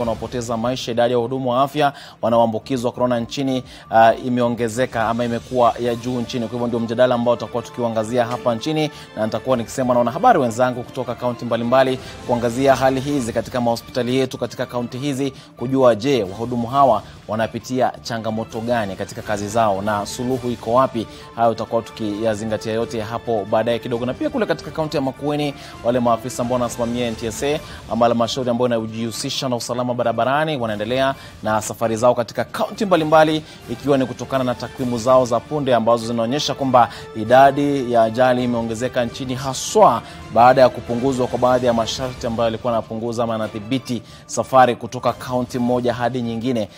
wanaopoteza maisha, idadi ya wahudumu wa afya wanaoambukizwa corona nchini imeongezeka ama imekuwa ya juu nchini. Kwa hivyo ndio mjadala ambao tutakuwa tukiangazia hapa nchini, na nitakuwa nikisema na wanahabari wenzangu kutoka kaunti mbalimbali kuangazia hali hizi katika mahospitali yetu katika kaunti hizi, kujua je, wahudumu hawa wanapitia changamoto gani katika kazi zao na suluhu iko wapi. Hayo tutakuwa tukiyazingatia yote hapo baadaye kidogo. Na pia kule katika kaunti ya Makueni, wale maafisa ambao wanasimamia NTSA ama halmashauri ambao inajihusisha na usalama barabarani wanaendelea na safari zao katika kaunti mbalimbali, ikiwa ni kutokana na takwimu zao za punde ambazo zinaonyesha kwamba idadi ya ajali imeongezeka nchini, haswa baada ya kupunguzwa kwa baadhi ya masharti ambayo yalikuwa yanapunguza ama yanadhibiti safari kutoka kaunti moja hadi nyingine.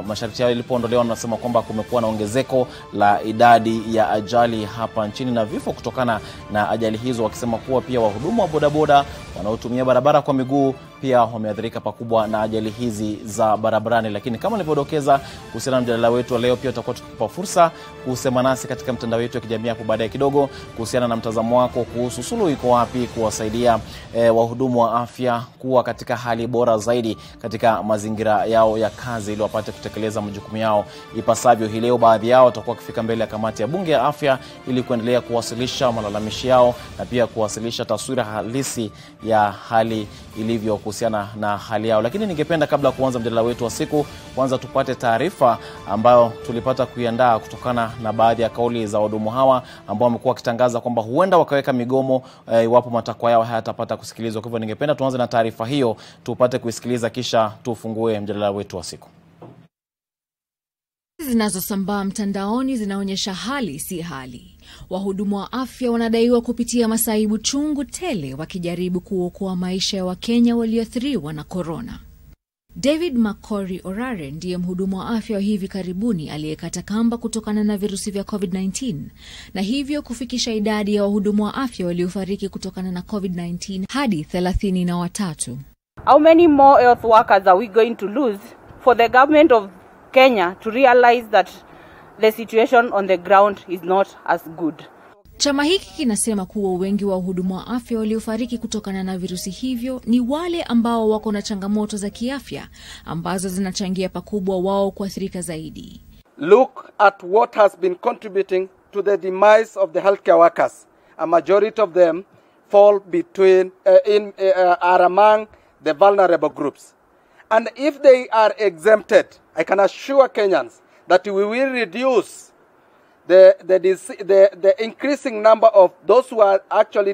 Masharti hayo yalipoondolewa, nasema kwamba kumekuwa na ongezeko la idadi ya ajali hapa nchini na vifo kutokana na ajali hizo, wakisema kuwa pia wahudumu wa bodaboda wanaotumia barabara kwa miguu pia wameathirika pakubwa na ajali hizi za barabarani. Lakini kama nilivyodokeza, kuhusiana na mjadala wetu leo, pia tutakuwa tukipa fursa kusema nasi katika mtandao wetu wa kijamii hapo baadaye kidogo, kuhusiana na mtazamo wako kuhusu suluhu iko wapi kuwasaidia wahudumu wa afya kuwa katika hali bora zaidi katika mazingira yao ya kazi, ili wapate kutekeleza majukumu yao ipasavyo. Hii leo baadhi yao watakuwa kufika mbele ya kamati ya bunge ya afya ili kuendelea kuwasilisha malalamishi yao na pia kuwasilisha taswira halisi ya hali ilivyo kuhusiana na hali yao. Lakini ningependa kabla kuanza mjadala wetu wa siku, kwanza tupate taarifa ambayo tulipata kuiandaa kutokana na baadhi ya kauli za wahudumu hawa ambao wamekuwa wakitangaza kwamba huenda wakaweka migomo iwapo matakwa yao hayatapata kusikilizwa. Kwa hivyo ningependa tuanze na taarifa hiyo, tupate kuisikiliza kisha tufungue mjadala wetu wa siku. Zinazosambaa mtandaoni zinaonyesha hali si hali. Wahudumu wa afya wanadaiwa kupitia masaibu chungu tele wakijaribu kuokoa maisha ya Wakenya walioathiriwa na corona. David Makori Orare ndiye mhudumu wa afya wa hivi karibuni aliyekata kamba kutokana na virusi vya COVID-19 na hivyo kufikisha idadi ya wahudumu wa afya waliofariki kutokana na COVID-19 hadi 33. How many more health workers are we going to lose for the government of Kenya to realize that the situation on the ground is not as good? Chama hiki kinasema kuwa wengi wa wahudumu wa afya waliofariki kutokana na virusi hivyo ni wale ambao wako na changamoto za kiafya ambazo zinachangia pakubwa wao kuathirika zaidi. Look at what has been contributing to the demise of the healthcare workers. A majority of them fall are among the vulnerable groups. And if they are exempted, I can assure Kenyans that we will reduce the increasing number of those who are actually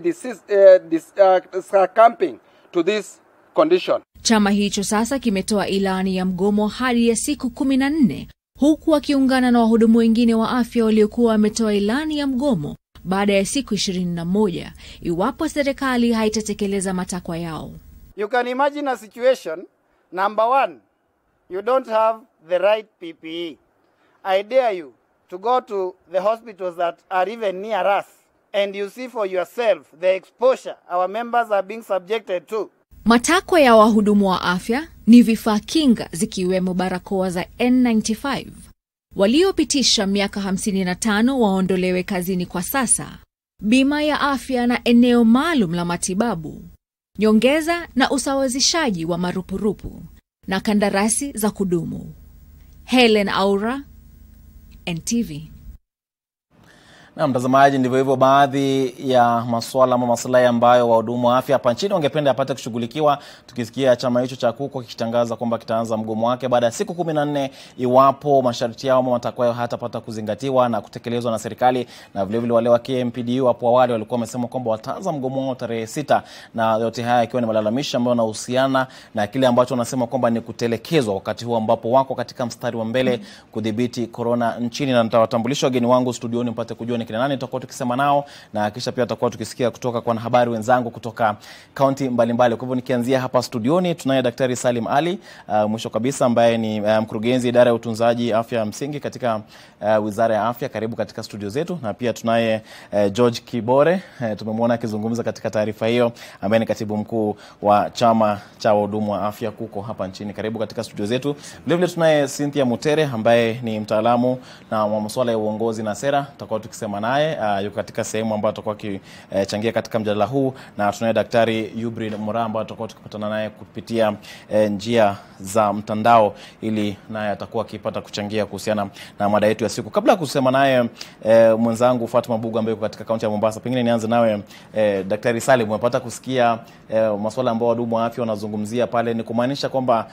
succumbing to this condition. Chama hicho sasa kimetoa ilani ya mgomo hadi ya siku 14, huku wakiungana na wahudumu wengine wa afya waliokuwa wametoa ilani ya mgomo baada ya siku 21 iwapo serikali haitatekeleza matakwa yao. You can imagine a situation. Number one, you don't have the right PPE. I dare you to go to the hospitals that are even near us and you see for yourself the exposure our members are being subjected to. Matakwa ya wahudumu wa afya ni vifaa kinga zikiwemo barakoa za N95. Waliopitisha miaka 55 waondolewe kazini kwa sasa. Bima ya afya na eneo maalum la matibabu. Nyongeza na usawazishaji wa marupurupu na kandarasi za kudumu. Helen Aura, NTV. Na mtazamaji, ndivyo hivyo baadhi ya masuala ama maslahi ambayo wahudumu wa afya hapa nchini wangependa yapate kushughulikiwa, tukisikia chama hicho cha KUKO kikitangaza kwamba kitaanza mgomo wake baada ya siku 14 iwapo masharti yao ama matakwa yao hatapata kuzingatiwa na kutekelezwa na serikali. Na vile vile wale wa KMPDU hapo awali walikuwa wamesema kwamba wataanza mgomo wao tarehe 6, na yote haya ikiwa ni malalamishi ambayo yanahusiana na kile ambacho wanasema kwamba ni kutelekezwa wakati huu ambapo wako katika mstari wa mbele kudhibiti corona nchini. Na nitawatambulisha wageni wangu studioni mpate kujua kina nani tutakuwa tukisema nao, na kisha pia tutakuwa tukisikia kutoka kwa wanahabari wenzangu kutoka kaunti mbalimbali. Kwa hivyo nikianzia hapa studioni, tunaye Daktari Salim Ali, mwisho kabisa, ambaye ni mkurugenzi idara ya utunzaji afya ya msingi katika Wizara ya Afya. Karibu katika studio zetu. Na pia tunaye George Kibore, tumemwona akizungumza katika taarifa hiyo, ambaye ni katibu mkuu wa chama cha wahudumu wa afya KUKO hapa nchini. Karibu katika studio zetu. Vile vile tunaye Cynthia Mutere, ambaye ni mtaalamu na masuala ya uongozi na sera. Tutakuwa tukisema kusema naye. Yuko katika sehemu ambayo tutakuwa akichangia katika mjadala huu, na tunaye Daktari Yubri Mura ambaye tutakuwa tukipatana naye kupitia njia za mtandao, ili naye atakuwa akipata kuchangia kuhusiana na mada yetu ya siku. Kabla ya kusema naye mwenzangu Fatuma Bugu ambaye yuko katika kaunti ya Mombasa, pengine nianze nawe Daktari Salim. Umepata kusikia masuala ambayo wahudumu wa afya wanazungumzia pale, ni kumaanisha kwamba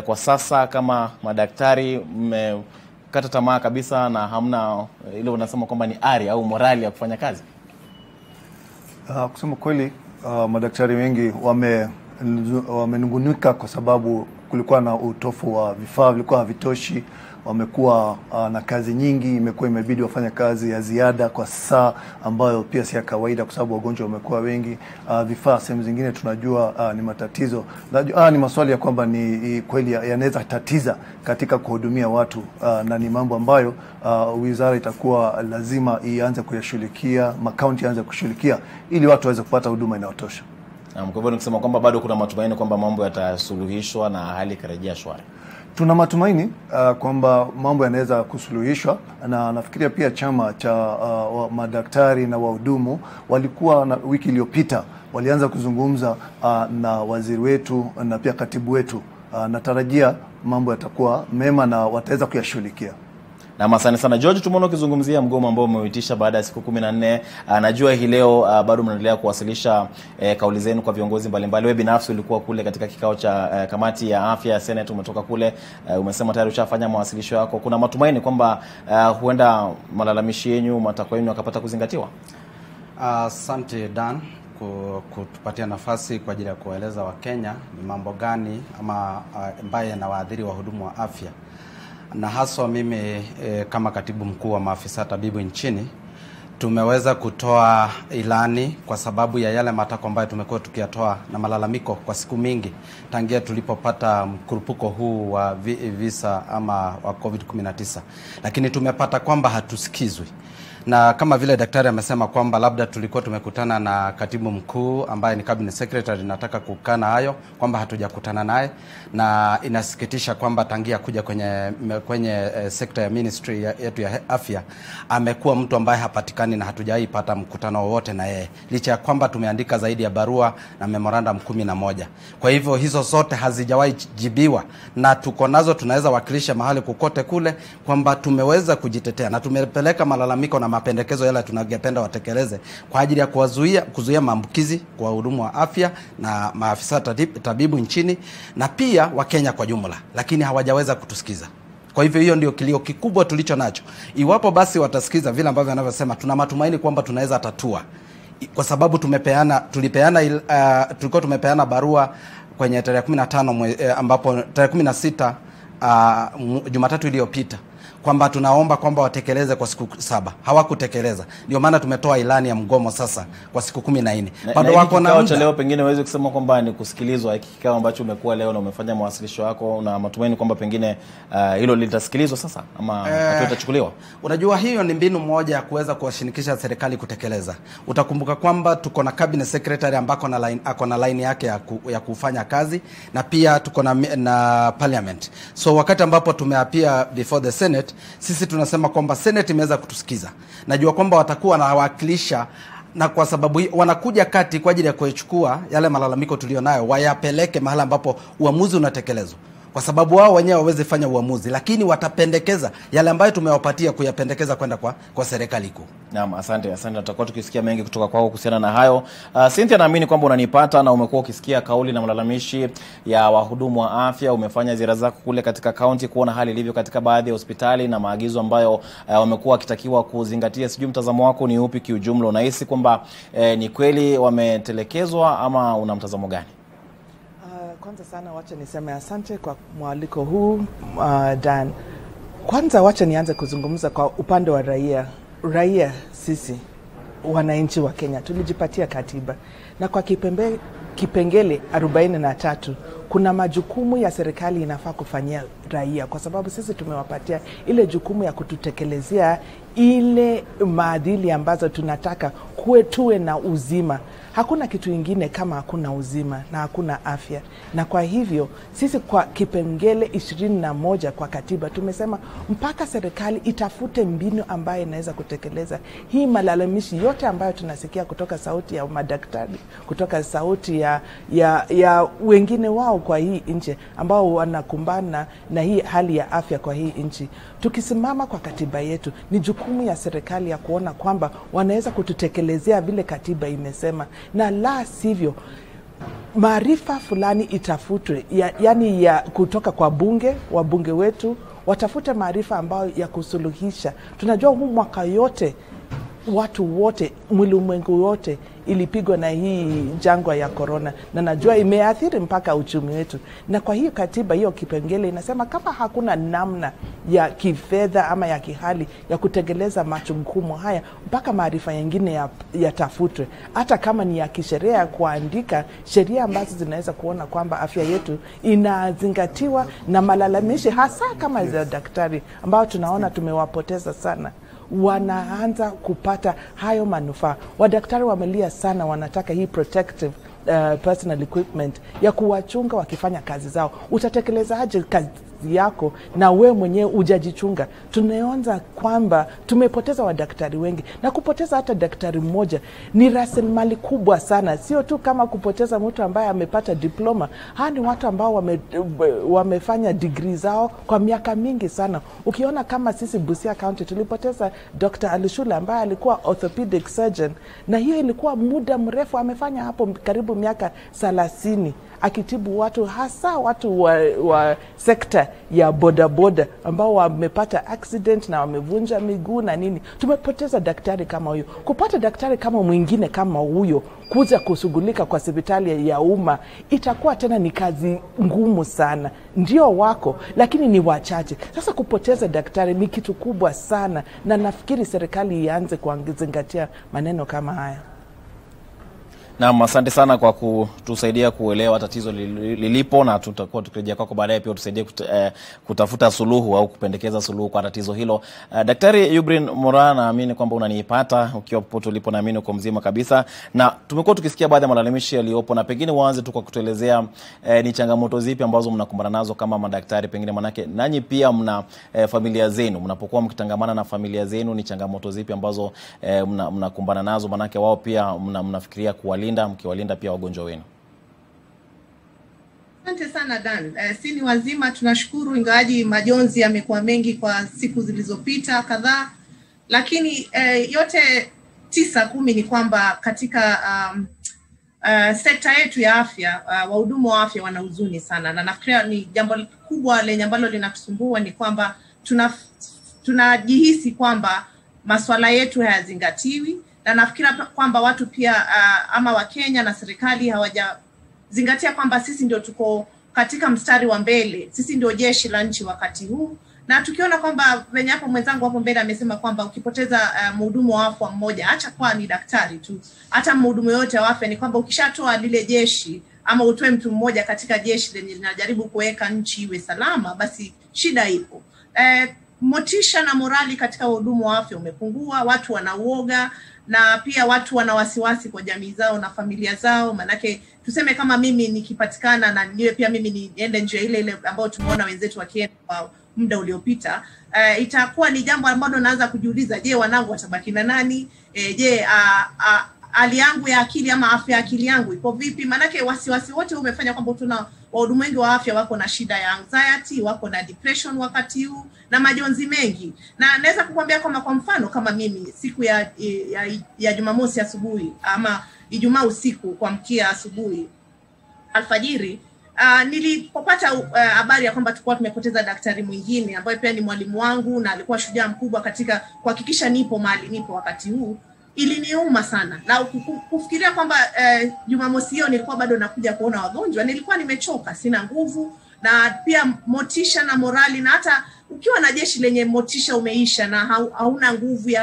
kwa sasa kama madaktari mmekata tamaa kabisa na hamna ile unasema kwamba ni ari au morali ya kufanya kazi? Kusema kweli, madaktari wengi wamenungunika kwa sababu kulikuwa na utofu wa vifaa, vilikuwa havitoshi. Wamekuwa na kazi nyingi, imekuwa imebidi wafanye kazi ya ziada kwa saa ambayo pia si ya kawaida kwa sababu wagonjwa wamekuwa wengi. Vifaa sehemu zingine tunajua ni matatizo. Najua ni maswali ya kwamba ni kweli yanaweza tatiza katika kuhudumia watu, na ni mambo ambayo wizara itakuwa lazima ianze kuyashughulikia, makaunti yaanze kushughulikia ili watu waweze kupata huduma inayotosha. Kwa hivyo nikisema kwamba bado kuna matumaini kwamba mambo yatasuluhishwa na hali karejea shwari. Tuna matumaini kwamba mambo yanaweza kusuluhishwa, na nafikiria pia chama cha madaktari na wahudumu walikuwa na wiki iliyopita walianza kuzungumza na waziri wetu na pia katibu wetu. Natarajia mambo yatakuwa mema na wataweza kuyashughulikia. Na asante sana George. Tumeona ukizungumzia mgomo ambao umeuitisha baada ya siku 14. Najua hii leo bado mnaendelea kuwasilisha kauli zenu kwa viongozi mbalimbali. Wewe binafsi ulikuwa kule katika kikao cha kamati ya afya ya Senate, umetoka kule, umesema tayari ushafanya mawasilisho yako. Kuna matumaini kwamba huenda malalamishi yenu, matakwa yenu yakapata kuzingatiwa? Asante Dan kutupatia nafasi kwa ajili ya kueleza Wakenya ni mambo gani ama ambaye yanawaadhiri wahudumu wa afya. Na haswa mimi kama katibu mkuu wa maafisa tabibu nchini tumeweza kutoa ilani kwa sababu ya yale matakwa ambayo tumekuwa tukiyatoa na malalamiko kwa siku mingi tangia tulipopata mkurupuko huu wa visa ama wa COVID-19, lakini tumepata kwamba hatusikizwi. Na kama vile daktari amesema kwamba labda tulikuwa tumekutana na katibu mkuu ambaye ni cabinet secretary, nataka kukana hayo kwamba hatujakutana naye, na inasikitisha kwamba tangia kuja kwenye sekta ya ministry yetu ya afya amekuwa mtu ambaye hapatikani na hatujaipata mkutano wowote na yeye, licha ya kwamba tumeandika zaidi ya barua na memorandum 11. Kwa hivyo hizo zote hazijawahi jibiwa, na tuko nazo, tunaweza wakilisha mahali kokote kule kwamba tumeweza kujitetea na tumepeleka malalamiko na mapendekezo yale tunagependa watekeleze kwa ajili ya kuzuia maambukizi kwa wahudumu wa afya na maafisa tabibu nchini na pia Wakenya kwa jumla, lakini hawajaweza kutusikiza. Kwa hivyo hiyo ndio kilio kikubwa tulicho nacho. Iwapo basi watasikiza vile ambavyo anavyosema, tuna matumaini kwamba tunaweza tatua, kwa sababu tulikuwa tumepeana barua kwenye tarehe 15 ambapo tarehe 16 Jumatatu iliyopita kwamba tunaomba kwamba watekeleze kwa siku 7. Hawakutekeleza. Ndio maana tumetoa ilani ya mgomo sasa kwa siku 14. Bado wako na muda. Leo pengine uweze kusema kwamba ni kusikilizwa hiki kikao ambacho umekuwa leo na umefanya mawasilisho yako, na matumaini kwamba pengine hilo litasikilizwa sasa ama hatua itachukuliwa? Unajua hiyo ni mbinu moja ya kuweza kuwashinikisha serikali kutekeleza. Utakumbuka kwamba tuko na cabinet secretary ambako na line yake ya kufanya kazi, na pia tuko na parliament. So wakati ambapo tumeapia before the Senate, sisi tunasema kwamba Senate imeweza kutusikiza. Najua kwamba watakuwa wanawakilisha, na kwa sababu wanakuja kati kwa ajili ya kuchukua yale malalamiko tulionayo wayapeleke mahali ambapo uamuzi unatekelezwa, kwa sababu wao wenyewe waweze fanya uamuzi, lakini watapendekeza yale ambayo tumewapatia kuyapendekeza kwenda kwa serikali kuu. Naam, asante. Tutakuwa tukisikia mengi kutoka kwako kuhusiana na hayo. Cynthia, naamini kwamba unanipata na umekuwa ukisikia kauli na malalamishi ya wahudumu wa afya. Umefanya ziara zako kule katika kaunti kuona hali ilivyo katika baadhi ya hospitali na maagizo ambayo wamekuwa wakitakiwa kuzingatia. Sijui mtazamo wako ni upi kiujumla? Unahisi kwamba ni kweli wametelekezwa ama una mtazamo gani? Kwanza sana wacha niseme asante kwa mwaliko huu Dan. Kwanza wacha nianze kuzungumza kwa upande wa raia. Sisi wananchi wa Kenya tulijipatia katiba, na kwa kipengele 43 kuna majukumu ya serikali inafaa kufanyia raia, kwa sababu sisi tumewapatia ile jukumu ya kututekelezea ile maadili ambazo tunataka tuwe na uzima. Hakuna kitu ingine kama hakuna uzima na hakuna afya. Na kwa hivyo sisi kwa kipengele 21 kwa katiba tumesema mpaka serikali itafute mbinu ambayo inaweza kutekeleza hii malalamishi yote ambayo tunasikia kutoka sauti ya madaktari, kutoka sauti ya wengine wao kwa hii nchi ambao wanakumbana na hii hali ya afya kwa hii nchi. Tukisimama kwa katiba yetu, ni jukumu ya serikali ya kuona kwamba wanaweza kututekelezea vile katiba imesema, na la sivyo maarifa fulani itafutwe, yani ya kutoka kwa wabunge wetu watafute maarifa ambayo ya kusuluhisha. Tunajua huu mwaka yote watu wote, ulimwengu wote ilipigwa na hii jangwa ya corona, na najua imeathiri mpaka uchumi wetu. Na kwa hiyo katiba hiyo kipengele inasema kama hakuna namna ya kifedha ama ya kihali ya kutekeleza majukumu haya, mpaka maarifa mengine yatafutwe, hata kama ni ya kisheria, ya kuandika sheria ambazo zinaweza kuona kwamba afya yetu inazingatiwa, na malalamishi hasa kama za daktari ambao tunaona tumewapoteza sana wanaanza kupata hayo manufaa. Wadaktari wamelia sana, wanataka hii protective personal equipment ya kuwachunga wakifanya kazi zao. Utatekelezaje kazi yako na we mwenyewe hujajichunga? Tunaanza kwamba tumepoteza wadaktari wengi, na kupoteza hata daktari mmoja ni rasilimali kubwa sana. Sio tu kama kupoteza mtu ambaye amepata diploma. Hawa ni watu ambao wamefanya degree zao kwa miaka mingi sana. Ukiona kama sisi Busia County tulipoteza Dr. Alishula ambaye alikuwa orthopedic surgeon, na hiyo ilikuwa muda mrefu, amefanya hapo karibu miaka 30 akitibu watu, hasa watu wa sekta ya bodaboda ambao wamepata accident na wamevunja miguu na nini. Tumepoteza daktari kama huyo. Kupata daktari kama mwingine kama huyo kuja kushughulika kwa hospitali ya umma itakuwa tena ni kazi ngumu sana. Ndio wako, lakini ni wachache. Sasa kupoteza daktari ni kitu kubwa sana, na nafikiri serikali ianze kuzingatia maneno kama haya. Naam, asante sana kwa kutusaidia kuelewa tatizo lilipo, na tutakuwa tukirejea kwako baadaye pia tusaidie kutafuta suluhu au kupendekeza suluhu kwa tatizo hilo. Daktari Eubrin Mora, naamini kwamba unanipata ukiwa popote ulipo, naamini uko mzima kabisa, na tumekuwa tukisikia baadhi ya malalamishi yaliyopo, na pengine uanze tu kwa kutuelezea ni changamoto zipi ambazo mnakumbana nazo kama madaktari, pengine manake nanyi pia mna familia zenu, mnapokuwa mkitangamana na familia zenu, ni changamoto zipi ambazo mnakumbana nazo, manake wao pia mnafikiria mkiwalinda pia wagonjwa wenu? Asante sana Dan. Si ni wazima, tunashukuru, ingawaji majonzi yamekuwa mengi kwa siku zilizopita kadhaa, lakini yote 9-10 ni kwamba katika sekta yetu ya afya, wahudumu wa afya wana huzuni sana, na nafikiria ni jambo kubwa lenye ambalo linatusumbua ni kwamba tunajihisi kwamba masuala yetu hayazingatiwi, na nafikiria kwamba watu pia ama wa Kenya na serikali hawajazingatia kwamba sisi ndio tuko katika mstari wa mbele, sisi ndio jeshi la nchi wakati huu. Na tukiona kwamba venye hapo mwenzangu hapo mbele amesema kwamba ukipoteza mhudumu wa afya mmoja, acha kwa ni daktari tu, hata mhudumu yote wa afya, ni kwamba ukishatoa lile jeshi ama utoe mtu mmoja katika jeshi lenye linajaribu kuweka nchi iwe salama, basi shida ipo. Motisha na morali katika wahudumu wa afya umepungua, watu wanauoga, na pia watu wana wasiwasi kwa jamii zao na familia zao. Manake tuseme kama mimi nikipatikana na niwe pia mimi niende njia ile ambayo tumeona wenzetu wakienda kwa muda uliopita, itakuwa ni jambo ambalo naanza kujiuliza, je, wanangu watabaki na nani? Je, hali yangu ya akili ama afya ya akili yangu iko vipi? Manake wasiwasi wote umefanya kwamba tuna wahudumu wengi wa afya wako na shida ya anxiety, wako na depression wakati huu, na majonzi mengi. Na naweza kukuambia kwamba kwa mfano kama mimi siku ya Jumamosi asubuhi ama Ijumaa usiku kuamkia asubuhi alfajiri, nilipopata habari ya kwamba tulikuwa tumepoteza daktari mwingine ambaye pia ni mwalimu wangu na alikuwa shujaa mkubwa katika kuhakikisha nipo mahali nipo wakati huu, iliniuma sana. Na kufikiria kwamba Jumamosi hiyo nilikuwa bado nakuja kuona wagonjwa, nilikuwa nimechoka, sina nguvu, na pia motisha na morali. Na hata ukiwa na jeshi lenye motisha umeisha na hauna nguvu ya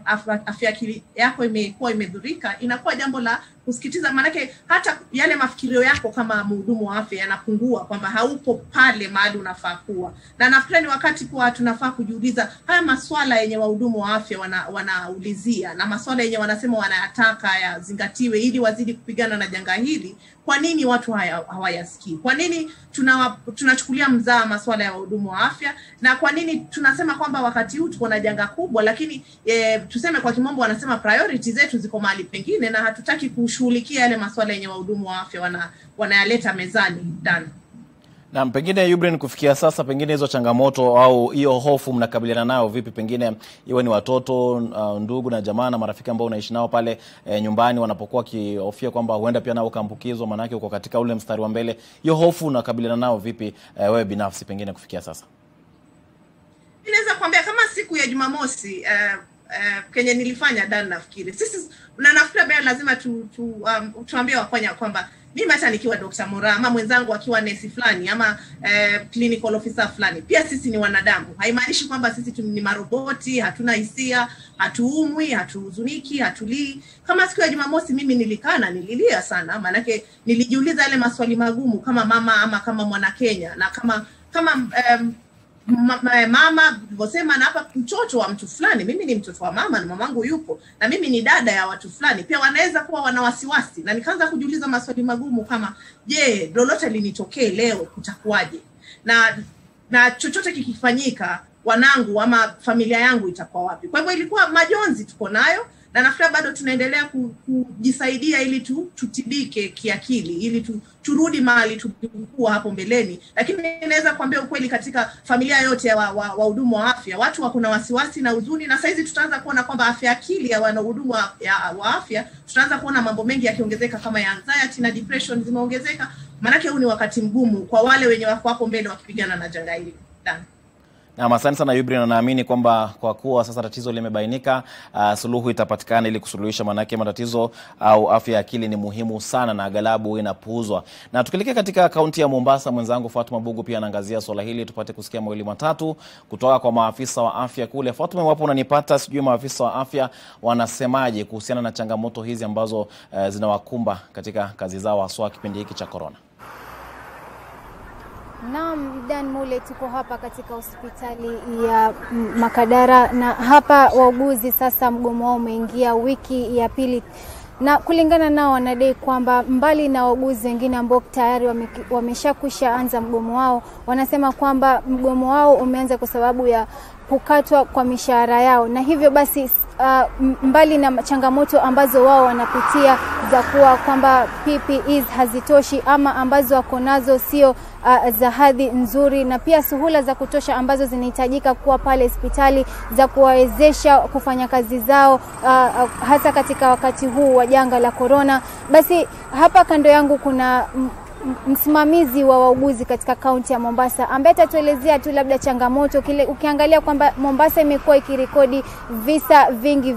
afya yako imekuwa imedhurika, inakuwa jambo la kusikitiza, manake hata yale mafikirio yako kama mhudumu wa afya yanapungua, kwamba haupo pale mahali unafaa kuwa. Na nafikiri ni wakati kwa tunafaa kujiuliza haya maswala yenye wahudumu wa afya wanaulizia na maswala yenye wanasema wanayataka yazingatiwe ili wazidi kupigana na janga hili. Kwa nini watu hawayasikii? Kwa nini tunachukulia mzaa maswala ya wahudumu wa afya? Na kwa nini tunasema kwamba wakati huu tuko na janga kubwa, lakini tuseme kwa kimombo wanasema priorities zetu ziko mahali pengine na hatutaki kushughulikia yale maswala yenye wahudumu wa afya wanayaleta mezani ndani. Na pengine Yubrin, kufikia sasa pengine hizo changamoto au hiyo hofu mnakabiliana nayo vipi? Pengine iwe ni watoto, ndugu na jamaa na marafiki ambao unaishi nao pale nyumbani wanapokuwa kihofia kwamba huenda pia nao kaambukizwa, maana yake uko katika ule mstari wa mbele. Hiyo hofu unakabiliana nao vipi wewe binafsi pengine kufikia sasa? Ninaweza kuambia kama siku ya Jumamosi Kenya nilifanya Dan, nafikiri sisi na nafikiri bado lazima tuambie wafanya kwamba mimi hata nikiwa Dr. Mora ama mwenzangu akiwa nesi fulani ama clinical officer fulani, pia sisi ni wanadamu. Haimaanishi kwamba sisi ni maroboti, hatuna hisia, hatuumwi, hatuhuzuniki, hatulii. Kama siku ya Jumamosi mimi nililia sana, maanake nilijiuliza yale maswali magumu kama mama ama kama mwana Kenya, na kama mama nilivyosema, na hapa mtoto wa mtu fulani, mimi ni mtoto wa mama na mamangu yupo, na mimi ni dada ya watu fulani, pia wanaweza kuwa wana wasiwasi. Na nikaanza kujiuliza maswali magumu kama, je, lolote linitokee leo kutakuwaje? Na chochote kikifanyika wanangu ama familia yangu itakuwa wapi? Kwa hivyo ilikuwa majonzi tuko nayo, na nafikiri bado tunaendelea kujisaidia ili tutibike kiakili, ili turudi mahali tulikuwa hapo mbeleni. Lakini naweza kuambia ukweli, katika familia yote ya wahudumu wa afya watu wako na wasiwasi na huzuni, na saizi tutaanza kuona kwamba afya akili ya wahudumu wa afya, tutaanza kuona mambo mengi yakiongezeka kama ya anxiety na depression zimeongezeka, maana huu ni wakati mgumu kwa wale wenye wako hapo mbele wakipigana na janga hili. Na asante sana Yubrin, na naamini kwamba kwa kuwa sasa tatizo limebainika, suluhu itapatikana ili kusuluhisha, manake matatizo au afya ya akili ni muhimu sana na aghalabu inapuuzwa. Na tukilekea katika kaunti ya Mombasa, mwenzangu Fatuma Bugu pia anaangazia swala hili, tupate kusikia mawili matatu kutoka kwa maafisa wa afya kule. Fatuma, wapo unanipata? Sijui maafisa wa afya wanasemaje kuhusiana na changamoto hizi ambazo zinawakumba katika kazi zao haswa kipindi hiki cha corona? Naam, Dan Mule, tuko hapa katika hospitali ya Makadara, na hapa wauguzi sasa mgomo wao umeingia wiki ya pili, na kulingana nao wanadai kwamba mbali na wauguzi wengine ambao tayari wameshakwisha anza mgomo wao, wanasema kwamba mgomo wao umeanza kwa sababu ya kukatwa kwa mishahara yao, na hivyo basi mbali na changamoto ambazo wao wanapitia za kuwa kwamba PPEs hazitoshi ama ambazo wako nazo sio za hadhi nzuri, na pia suhula za kutosha ambazo zinahitajika kuwa pale hospitali za kuwawezesha kufanya kazi zao hasa katika wakati huu wa janga la corona. Basi hapa kando yangu kuna msimamizi wa wauguzi katika kaunti ya Mombasa ambaye atatuelezea tu labda changamoto kile, ukiangalia kwamba Mombasa imekuwa ikirekodi visa vingi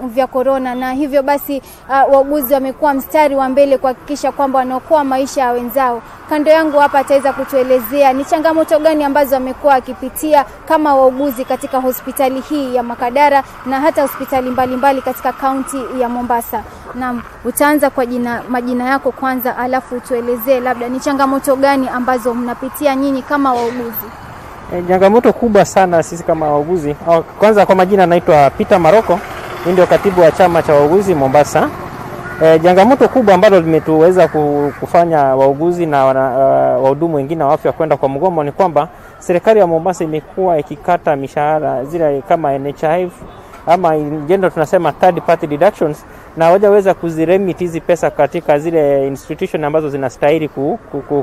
vya corona, na hivyo basi wauguzi wamekuwa mstari wa mbele kuhakikisha kwamba wanaokoa maisha ya wenzao. Kando yangu hapa ataweza kutuelezea ni changamoto gani ambazo wamekuwa akipitia kama wauguzi katika hospitali hii ya Makadara na hata hospitali mbalimbali katika kaunti ya Mombasa. Naam, utaanza kwa majina yako kwanza, alafu tuelezee labda ni changamoto gani ambazo mnapitia nyinyi kama wauguzi. Changamoto kubwa sana sisi kama wauguzi. Kwanza kwa majina naitwa Peter Maroko, ndio katibu wa chama cha wauguzi Mombasa. Changamoto kubwa ambalo limetuweza kufanya wauguzi na wahudumu wengine wa afya kwenda kwa mgomo ni kwamba serikali ya Mombasa imekuwa ikikata mishahara zile kama NHIF ama ngendo tunasema third party deductions, na hawajaweza kuziremit hizi pesa katika zile institution ambazo zinastahili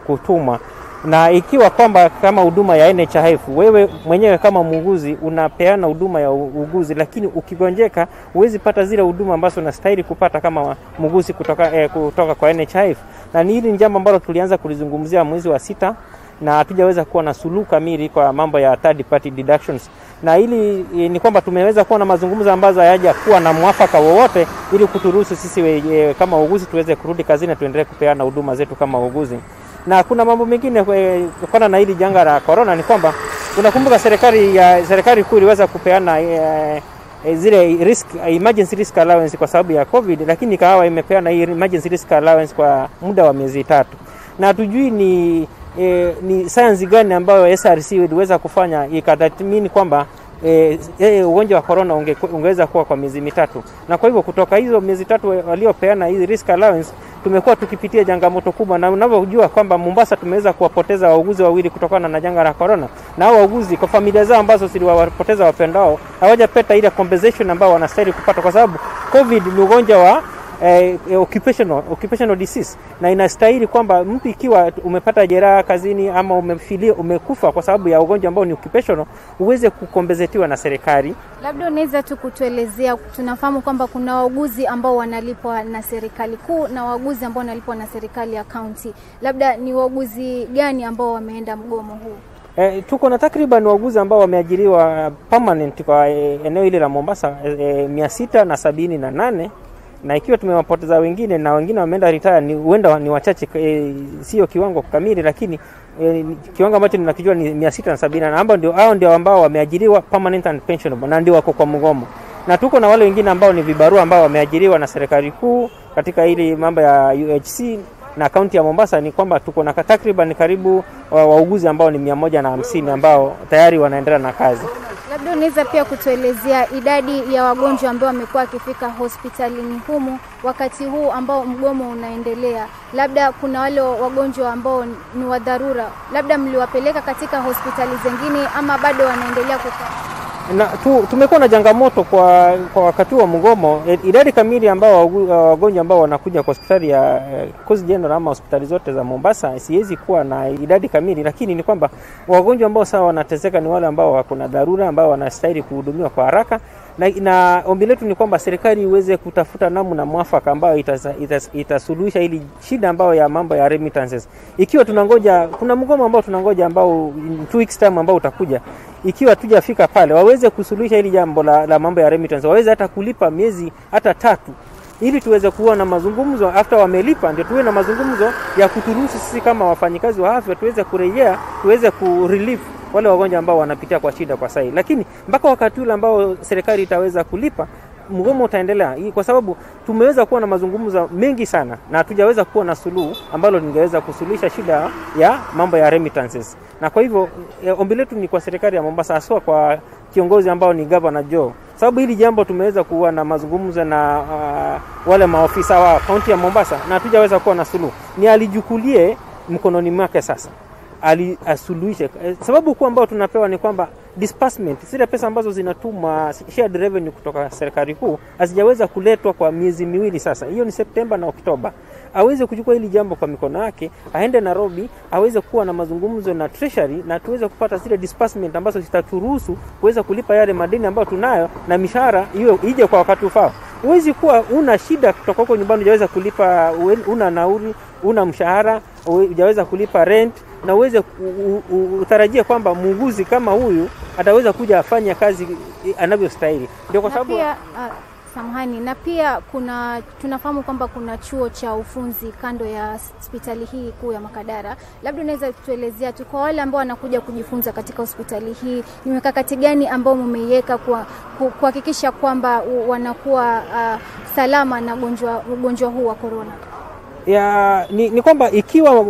kutuma. Na ikiwa kwamba kama huduma ya NHIF, wewe mwenyewe kama muuguzi unapeana huduma ya uuguzi, lakini ukigonjeka huwezi pata zile huduma ambazo unastahili kupata kama muuguzi kutoka kwa NHIF. Na hili ni jambo ambalo tulianza kulizungumzia mwezi wa 6 na hatujaweza kuwa na suluhu kamili kwa mambo ya third party deductions. Na hili ni kwamba tumeweza kuwa na mazungumzo ambazo hayaja kuwa na mwafaka wowote ili kuturuhusu sisi kama wauguzi tuweze kurudi kazini na tuendelee kupeana huduma zetu kama wauguzi. Na kuna mambo mengine kutokana na hili janga la corona ni kwamba unakumbuka serikali kuu iliweza kupeana zile emergency risk allowance kwa sababu ya COVID, lakini kahawa imepeana hii emergency risk allowance kwa muda wa miezi 3. Na hatujui ni science gani ambayo SRC iliweza kufanya ikatathmini kwamba ugonjwa wa corona ungeweza kuwa kwa miezi 3. Na kwa hivyo kutoka hizo miezi 3 waliopeana hizi risk allowance tumekuwa tukipitia changamoto kubwa, na unavyojua kwamba Mombasa tumeweza kuwapoteza wauguzi wawili kutokana na janga la corona, na hao wauguzi kwa familia zao ambazo ziliwapoteza wapendao hawajapata ile compensation ambao wanastahili kupata, kwa sababu COVID ni ugonjwa wa occupational disease, na inastahili kwamba mtu ikiwa umepata jeraha kazini ama umekufa kwa sababu ya ugonjwa ambao ni occupational uweze kukompensetiwa na serikali. Labda unaweza tu kutuelezea, tunafahamu kwamba kuna wauguzi ambao wanalipwa na serikali kuu na wauguzi ambao wanalipwa na serikali ya county. Labda ni wauguzi gani ambao wameenda mgomo huu? Tuko na takriban wauguzi ambao wameajiriwa permanent kwa eneo hili la Mombasa 678, na ikiwa tumewapoteza wengine na wengine wameenda retire, huenda ni wachache, sio kiwango kamili, lakini kiwango ambacho ninakijua ni 670, na hao ndio ambao wameajiriwa permanent and pensionable na ndio wako kwa mgomo. Na tuko na wale wengine ambao ni vibarua ambao wameajiriwa na serikali kuu katika hili mambo ya UHC na kaunti ya Mombasa. Ni kwamba tuko na takriban karibu wauguzi ambao ni 150 ambao tayari wanaendelea na kazi. Labda unaweza pia kutuelezea idadi ya wagonjwa ambao wamekuwa wakifika hospitalini humu wakati huu ambao mgomo unaendelea. Labda kuna wale wagonjwa ambao ni wa dharura, labda mliwapeleka katika hospitali zingine ama bado wanaendelea kukaa? Na tumekuwa na changamoto kwa wakati wa mgomo. Idadi kamili ambao wagonjwa ambao wanakuja kwa hospitali ya Coast General ama hospitali zote za Mombasa siwezi kuwa na idadi kamili, lakini ni kwamba wagonjwa ambao sawa wanateseka ni wale ambao wako na dharura, ambao wanastahili kuhudumiwa kwa haraka. Na ombi letu ni kwamba serikali iweze kutafuta namna mwafaka ambayo itasuluhisha ili shida ambayo ya mambo ya remittances. Ikiwa tunangoja, kuna mgomo ambao tunangoja ambao 2 weeks time ambao utakuja, ikiwa tujafika pale waweze kusuluhisha hili jambo la mambo ya remittances, waweze hata kulipa miezi hata 3 ili tuweze kuwa na mazungumzo. After wamelipa ndio tuwe na mazungumzo ya kuturuhusu sisi kama wafanyikazi wa afya tuweze kurejea, tuweze kurelieve wale wagonjwa ambao wanapitia kwa shida kwa sasa. Lakini mpaka wakati ule ambao serikali itaweza kulipa, mgomo utaendelea, kwa sababu tumeweza kuwa na mazungumzo mengi sana na hatujaweza kuwa na suluhu ambalo lingeweza kusuluhisha shida ya mambo ya remittances. Na kwa hivyo ombi letu ni kwa serikali ya Mombasa, hasa kwa kiongozi ambao ni Governor Joe, sababu hili jambo tumeweza kuwa na mazungumzo na wale maofisa wa kaunti ya Mombasa na hatujaweza kuwa na suluhu. Ni alijukulie mkononi mwake sasa, asuluhishe. Sababu kuu ambayo tunapewa ni kwamba disbursement, zile pesa ambazo zinatuma shared revenue kutoka serikali kuu hazijaweza kuletwa kwa miezi 2 sasa. Hiyo ni Septemba na Oktoba. Aweze kuchukua hili jambo kwa mikono yake, aende Nairobi, aweze kuwa na mazungumzo na treasury na tuweze kupata zile disbursement ambazo zitaturuhusu kuweza kulipa yale madeni ambayo tunayo, na mishahara hiyo ije kwa wakati ufao. Huwezi kuwa una shida kutoka huko nyumbani hujaweza kulipa, una nauli, una mshahara, hujaweza kulipa rent, na uweze utarajia kwamba muuguzi kama huyu ataweza kuja afanya kazi anavyostahili. Ndio kwa sababu samahani, na pia tunafahamu kwamba kuna chuo cha ufunzi kando ya hospitali hii kuu ya Makadara. Labda unaweza kutuelezea tu kwa wale ambao wanakuja kujifunza katika hospitali hii, ni mikakati gani ambao mmeiweka kuhakikisha kwamba wanakuwa salama na ugonjwa huu wa corona? Ni kwamba ikiwa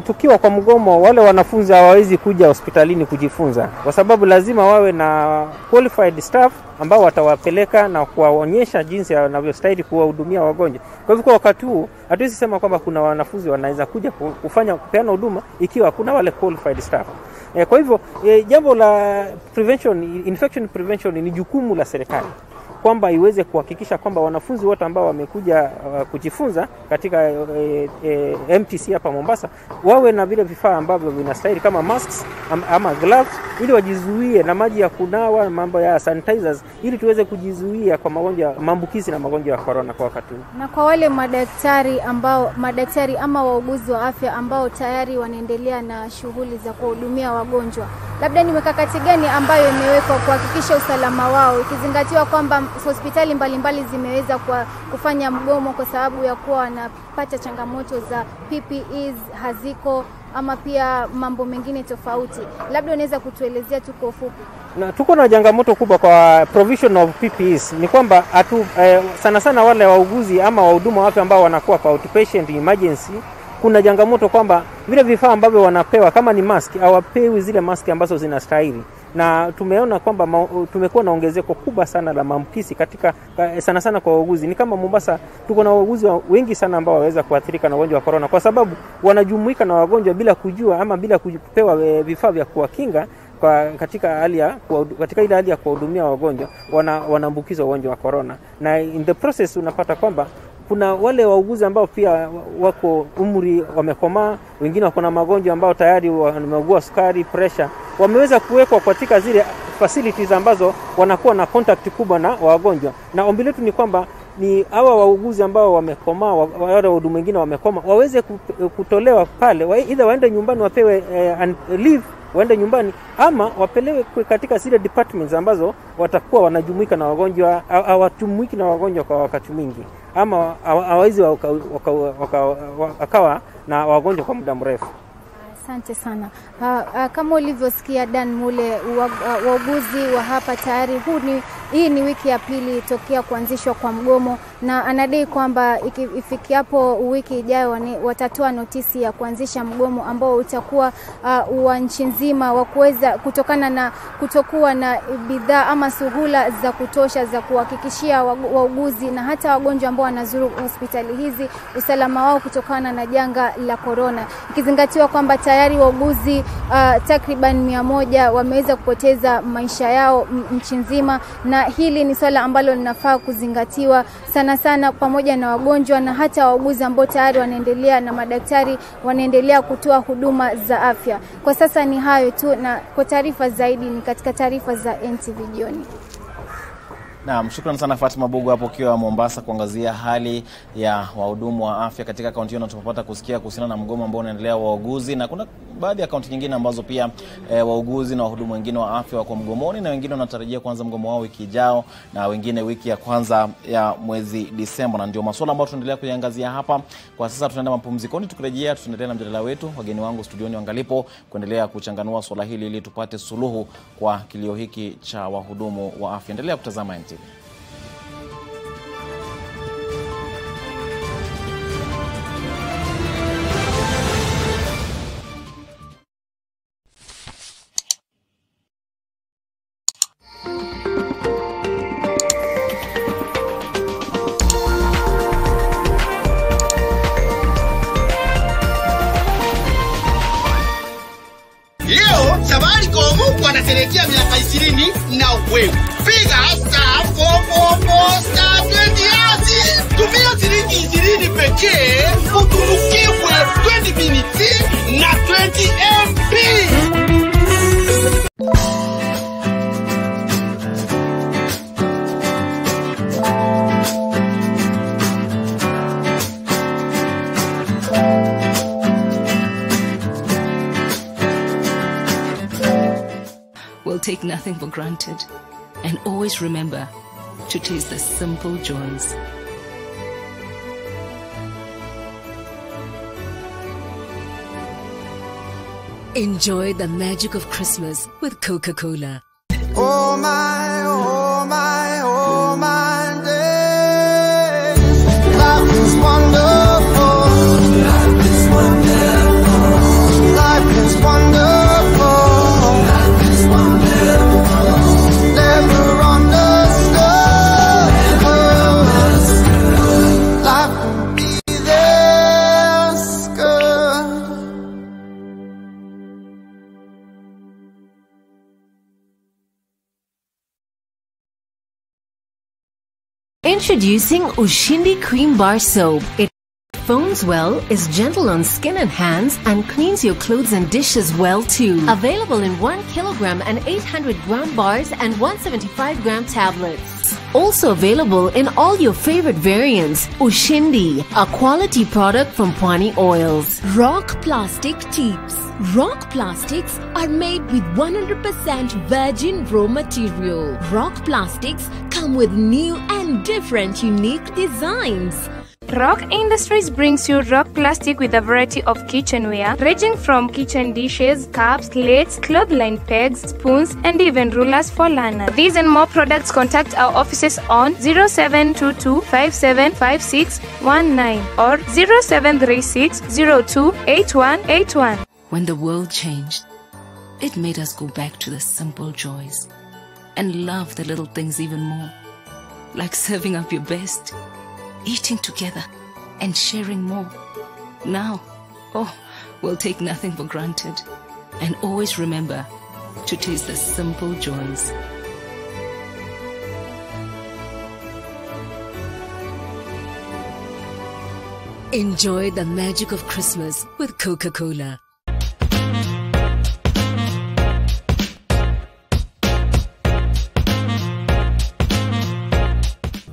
tukiwa kwa mgomo, wale wanafunzi hawawezi kuja hospitalini kujifunza, kwa sababu lazima wawe na qualified staff ambao watawapeleka na kuwaonyesha jinsi wanavyostahili kuwahudumia wagonjwa. Kwa hivyo kwa wakati huu hatuwezi sema kwamba kuna wanafunzi wanaweza kuja kupeana huduma ikiwa kuna wale qualified staff. Kwa hivyo jambo la infection prevention ni jukumu la serikali, kwamba iweze kuhakikisha kwamba wanafunzi wote ambao wamekuja kujifunza katika MTC hapa Mombasa wawe na vile vifaa ambavyo vinastahili kama masks ama gloves, ili wajizuie na maji ya kunawa, mambo ya sanitizers, ili tuweze kujizuia kwa maambukizi na magonjwa ya corona kwa wakati huu. Na kwa wale madaktari ama wauguzi wa afya ambao tayari wanaendelea na shughuli za kuhudumia wagonjwa, labda ni mikakati gani ambayo imewekwa kuhakikisha usalama wao, ikizingatiwa kwamba hospitali mbalimbali zimeweza kufanya mgomo kwa sababu ya kuwa wanapata changamoto za PPEs haziko, ama pia mambo mengine tofauti. Labda unaweza kutuelezea tu kwa ufupi. Na tuko na changamoto kubwa kwa provision of PPEs. Ni kwamba sana sana wale wauguzi ama wahudumu wa afya ambao wanakuwa kwa outpatient emergency, kuna changamoto kwamba vile vifaa ambavyo wanapewa kama ni mask hawapewi zile mask ambazo zinastahili. Na tumeona kwamba tumekuwa na ongezeko kubwa sana la maambukizi katika sana sana kwa wauguzi. Ni kama Mombasa tuko na wauguzi wengi sana ambao waweza kuathirika na ugonjwa wa corona kwa sababu wanajumuika na wagonjwa bila kujua ama bila kupewa vifaa vya kuwakinga katika ile hali ya kuwahudumia wagonjwa wanaambukizwa ugonjwa wa corona. Na in the process unapata kwamba kuna wale wauguzi ambao pia wako umri wamekomaa, wengine wako na magonjwa ambao tayari wameugua sukari, pressure, wameweza kuwekwa katika zile facilities ambazo wanakuwa na contact kubwa na wagonjwa. Na ombi letu ni kwamba ni hawa wauguzi ambao wamekomaa, wale wahudumu wengine wamekomaa, waweze kutolewa pale, either waende nyumbani wapewe leave waende nyumbani ama wapelewe katika zile departments ambazo watakuwa wanajumuika na wagonjwa, hawajumuiki na wagonjwa kwa wakati mwingi, ama hawawezi wakawa na wagonjwa kwa muda mrefu. Asante sana. Kama ulivyosikia Dan Mule, wauguzi wa hapa tayari hii ni wiki ya pili tokea kuanzishwa kwa mgomo, na anadai kwamba ifikiapo wiki ijayo watatoa notisi ya kuanzisha mgomo ambao utakuwa wa nchi nzima wa kuweza kutokana na kutokuwa na bidhaa ama suhula za kutosha za kuhakikishia wauguzi na hata wagonjwa ambao wanazuru hospitali hizi usalama wao kutokana na janga la corona, ikizingatiwa kwamba tayari wauguzi takriban 100 wameweza kupoteza maisha yao nchi nzima, na hili ni swala ambalo linafaa kuzingatiwa sana sana pamoja na wagonjwa na hata wauguzi ambao tayari wanaendelea na madaktari wanaendelea kutoa huduma za afya. Kwa sasa ni hayo tu, na kwa taarifa zaidi ni katika taarifa za NTV jioni. Naam, shukrani sana Fatima Bugu hapo ukiwa Mombasa kuangazia hali ya wahudumu wa afya katika kaunti hiyo, na tumepata kusikia kuhusiana na mgomo ambao unaendelea wa wauguzi, na kuna baadhi ya kaunti nyingine ambazo pia wauguzi na wahudumu wengine wa afya wako mgomoni, na wengine wanatarajia kuanza mgomo wao wiki ijao na wengine wiki ya kwanza ya mwezi Disemba, na ndio masuala ambayo tunaendelea kuiangazia hapa. Kwa sasa tunaenda mapumzikoni, tukirejea tutaendelea na mjadala wetu. Wageni wangu studioni wangalipo kuendelea kuchanganua swala hili ili tupate suluhu kwa kilio hiki cha wahudumu wa afya. Endelea kutazama NTV. Wanasherehekea miaka 20 na wewe. Piga star 444 star 20. Tumia shilingi 20 pekee utunukiwe 20 minutes na 20 MB. We'll take nothing for granted and always remember to taste the simple joys. Enjoy the magic of Christmas with Coca-Cola. Oh my, oh my, oh my days. Life is wonderful. Life is wonderful. Life is wonderful. Introducing Ushindi Cream Bar Soap. It foams well, is gentle on skin and hands, and cleans your clothes and dishes well too. Available in 1 kilogram and 800-gram bars and 175-gram tablets. Also available in all your favorite variants. Ushindi, a quality product from Pwani Oils. Rock Plastic Tips. Rock plastics are made with 100% virgin raw material. Rock plastics come with new and different unique designs. Rock Industries brings you Rock Plastic with a variety of kitchenware, ranging from kitchen dishes, cups, plates, clothesline pegs, spoons, and even rulers for learners. These and more products, contact our offices on 0722 575619 or 0736 02 8181. When the world changed, it made us go back to the simple joys and love the little things even more, like serving up your best, eating together, and sharing more. Now, we'll take nothing for granted and always remember to taste the simple joys. Enjoy the magic of Christmas with Coca-Cola.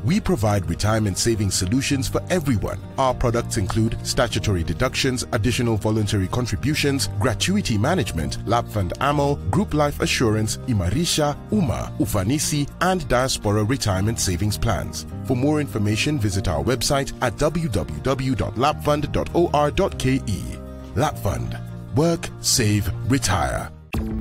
We provide retirement savings solutions for everyone. Our products include statutory deductions, additional voluntary contributions, gratuity management, lab fund AML, group life assurance, Imarisha, UMA, Ufanisi, and diaspora retirement savings plans. For more information, visit our website at www.labfund.or.ke. LabFund. Work, save, retire.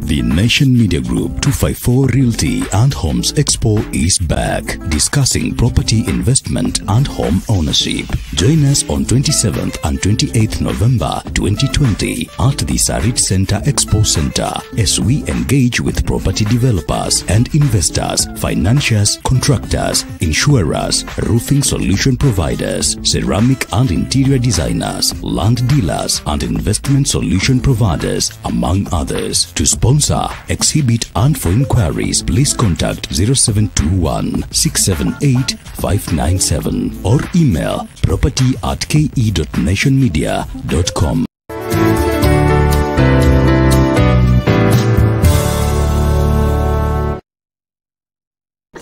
The Nation Media Group 254 Realty and Homes Expo is back, discussing property investment and home ownership. Join us on 27th and 28th November 2020 at the Sarit Center Expo Center as we engage with property developers and investors, financiers, contractors, insurers, roofing solution providers, ceramic and interior designers, land dealers, and investment solution providers, among others. To sponsor, exhibit, and for inquiries, please contact 0721 678 597 or email property@ke.nationmedia.com.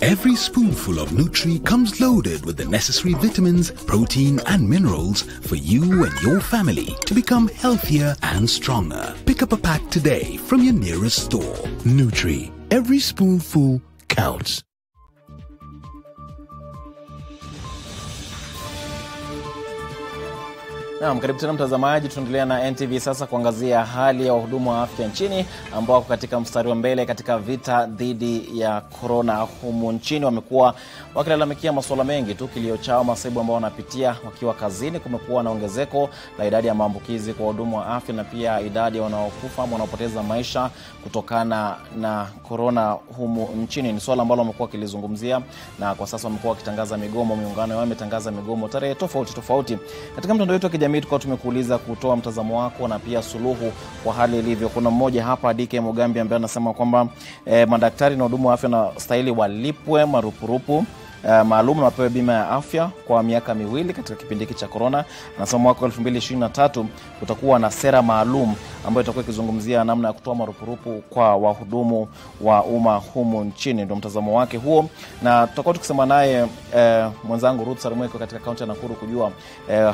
Every spoonful of Nutri comes loaded with the necessary vitamins, protein, and minerals for you and your family to become healthier and stronger. Pick up a pack today from your nearest store. Nutri, every spoonful counts. Naam, karibu tena mtazamaji, tunaendelea na NTV sasa kuangazia hali ya wahudumu wa afya nchini ambao wako katika mstari wa mbele katika vita dhidi ya corona humu nchini. Wamekuwa wakilalamikia masuala mengi tu, kilio chao masaibu ambao wanapitia wakiwa kazini. Kumekuwa na ongezeko la idadi ya maambukizi kwa wahudumu wa afya na pia idadi ya wanaokufa ama wanaopoteza maisha kutokana na corona humu nchini. Ni swala ambalo wamekuwa wakilizungumzia na kwa sasa wamekuwa wakitangaza migomo. Miungano yao imetangaza migomo tarehe tofauti. Katika mtandao wetu wa kijamii tukao tumekuuliza kutoa mtazamo wako na pia suluhu kwa hali ilivyo. Kuna mmoja hapa DK Mugambi ambaye anasema kwamba madaktari na wahudumu wa afya na stahili walipwe marupurupu maalum na wapewe bima ya afya kwa miaka 2 katika kipindi hiki cha corona. Anasema mwaka 2023 kutakuwa na sera maalum ambayo itakuwa ikizungumzia namna ya kutoa marupurupu kwa wahudumu wa umma humu nchini. Ndio mtazamo wake huo, na tutakuwa tukisema naye mwenzangu Ruth Sarumweko katika kaunti ya Nakuru kujua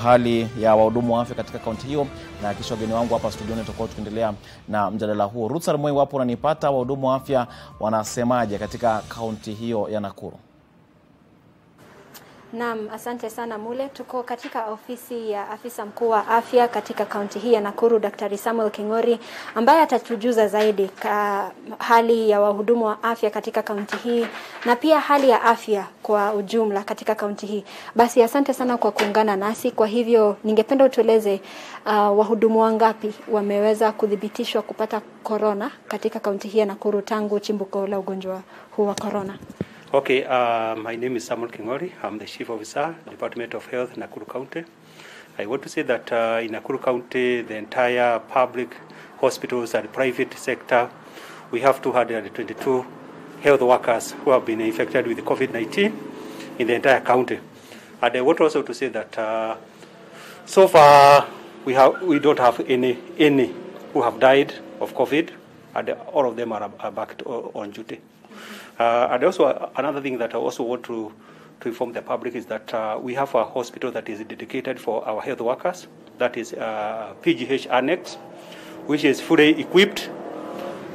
hali ya wahudumu wa afya katika kaunti hiyo, na kisha wageni wangu hapa studioni tutakuwa tukiendelea na mjadala huo. Ruth Sarumweko, wapo unanipata? Wahudumu wa afya wanasemaje katika kaunti hiyo ya Nakuru? Naam, asante sana Mule. Tuko katika ofisi ya afisa mkuu wa afya katika kaunti hii ya Nakuru, Daktari Samuel King'ori, ambaye atatujuza zaidi hali ya wahudumu wa afya katika kaunti hii na pia hali ya afya kwa ujumla katika kaunti hii. Basi asante sana kwa kuungana nasi. Kwa hivyo ningependa utueleze wahudumu wangapi wameweza kudhibitishwa kupata corona katika kaunti hii ya Nakuru tangu chimbuko la ugonjwa huu wa corona. Okay, my name is Samuel King'ori. I'm the Chief Officer, Department of Health, Nakuru County. I want to say that in Nakuru County, the entire public hospitals and private sector, we have 222 health workers who have been infected with COVID-19 in the entire county. And I want also to say that so far we don't have any who have died of COVID, and all of them are back on duty. And also another thing that I also want to inform the public is that we have a hospital that is dedicated for our health workers. That is PGH Annex, which is fully equipped,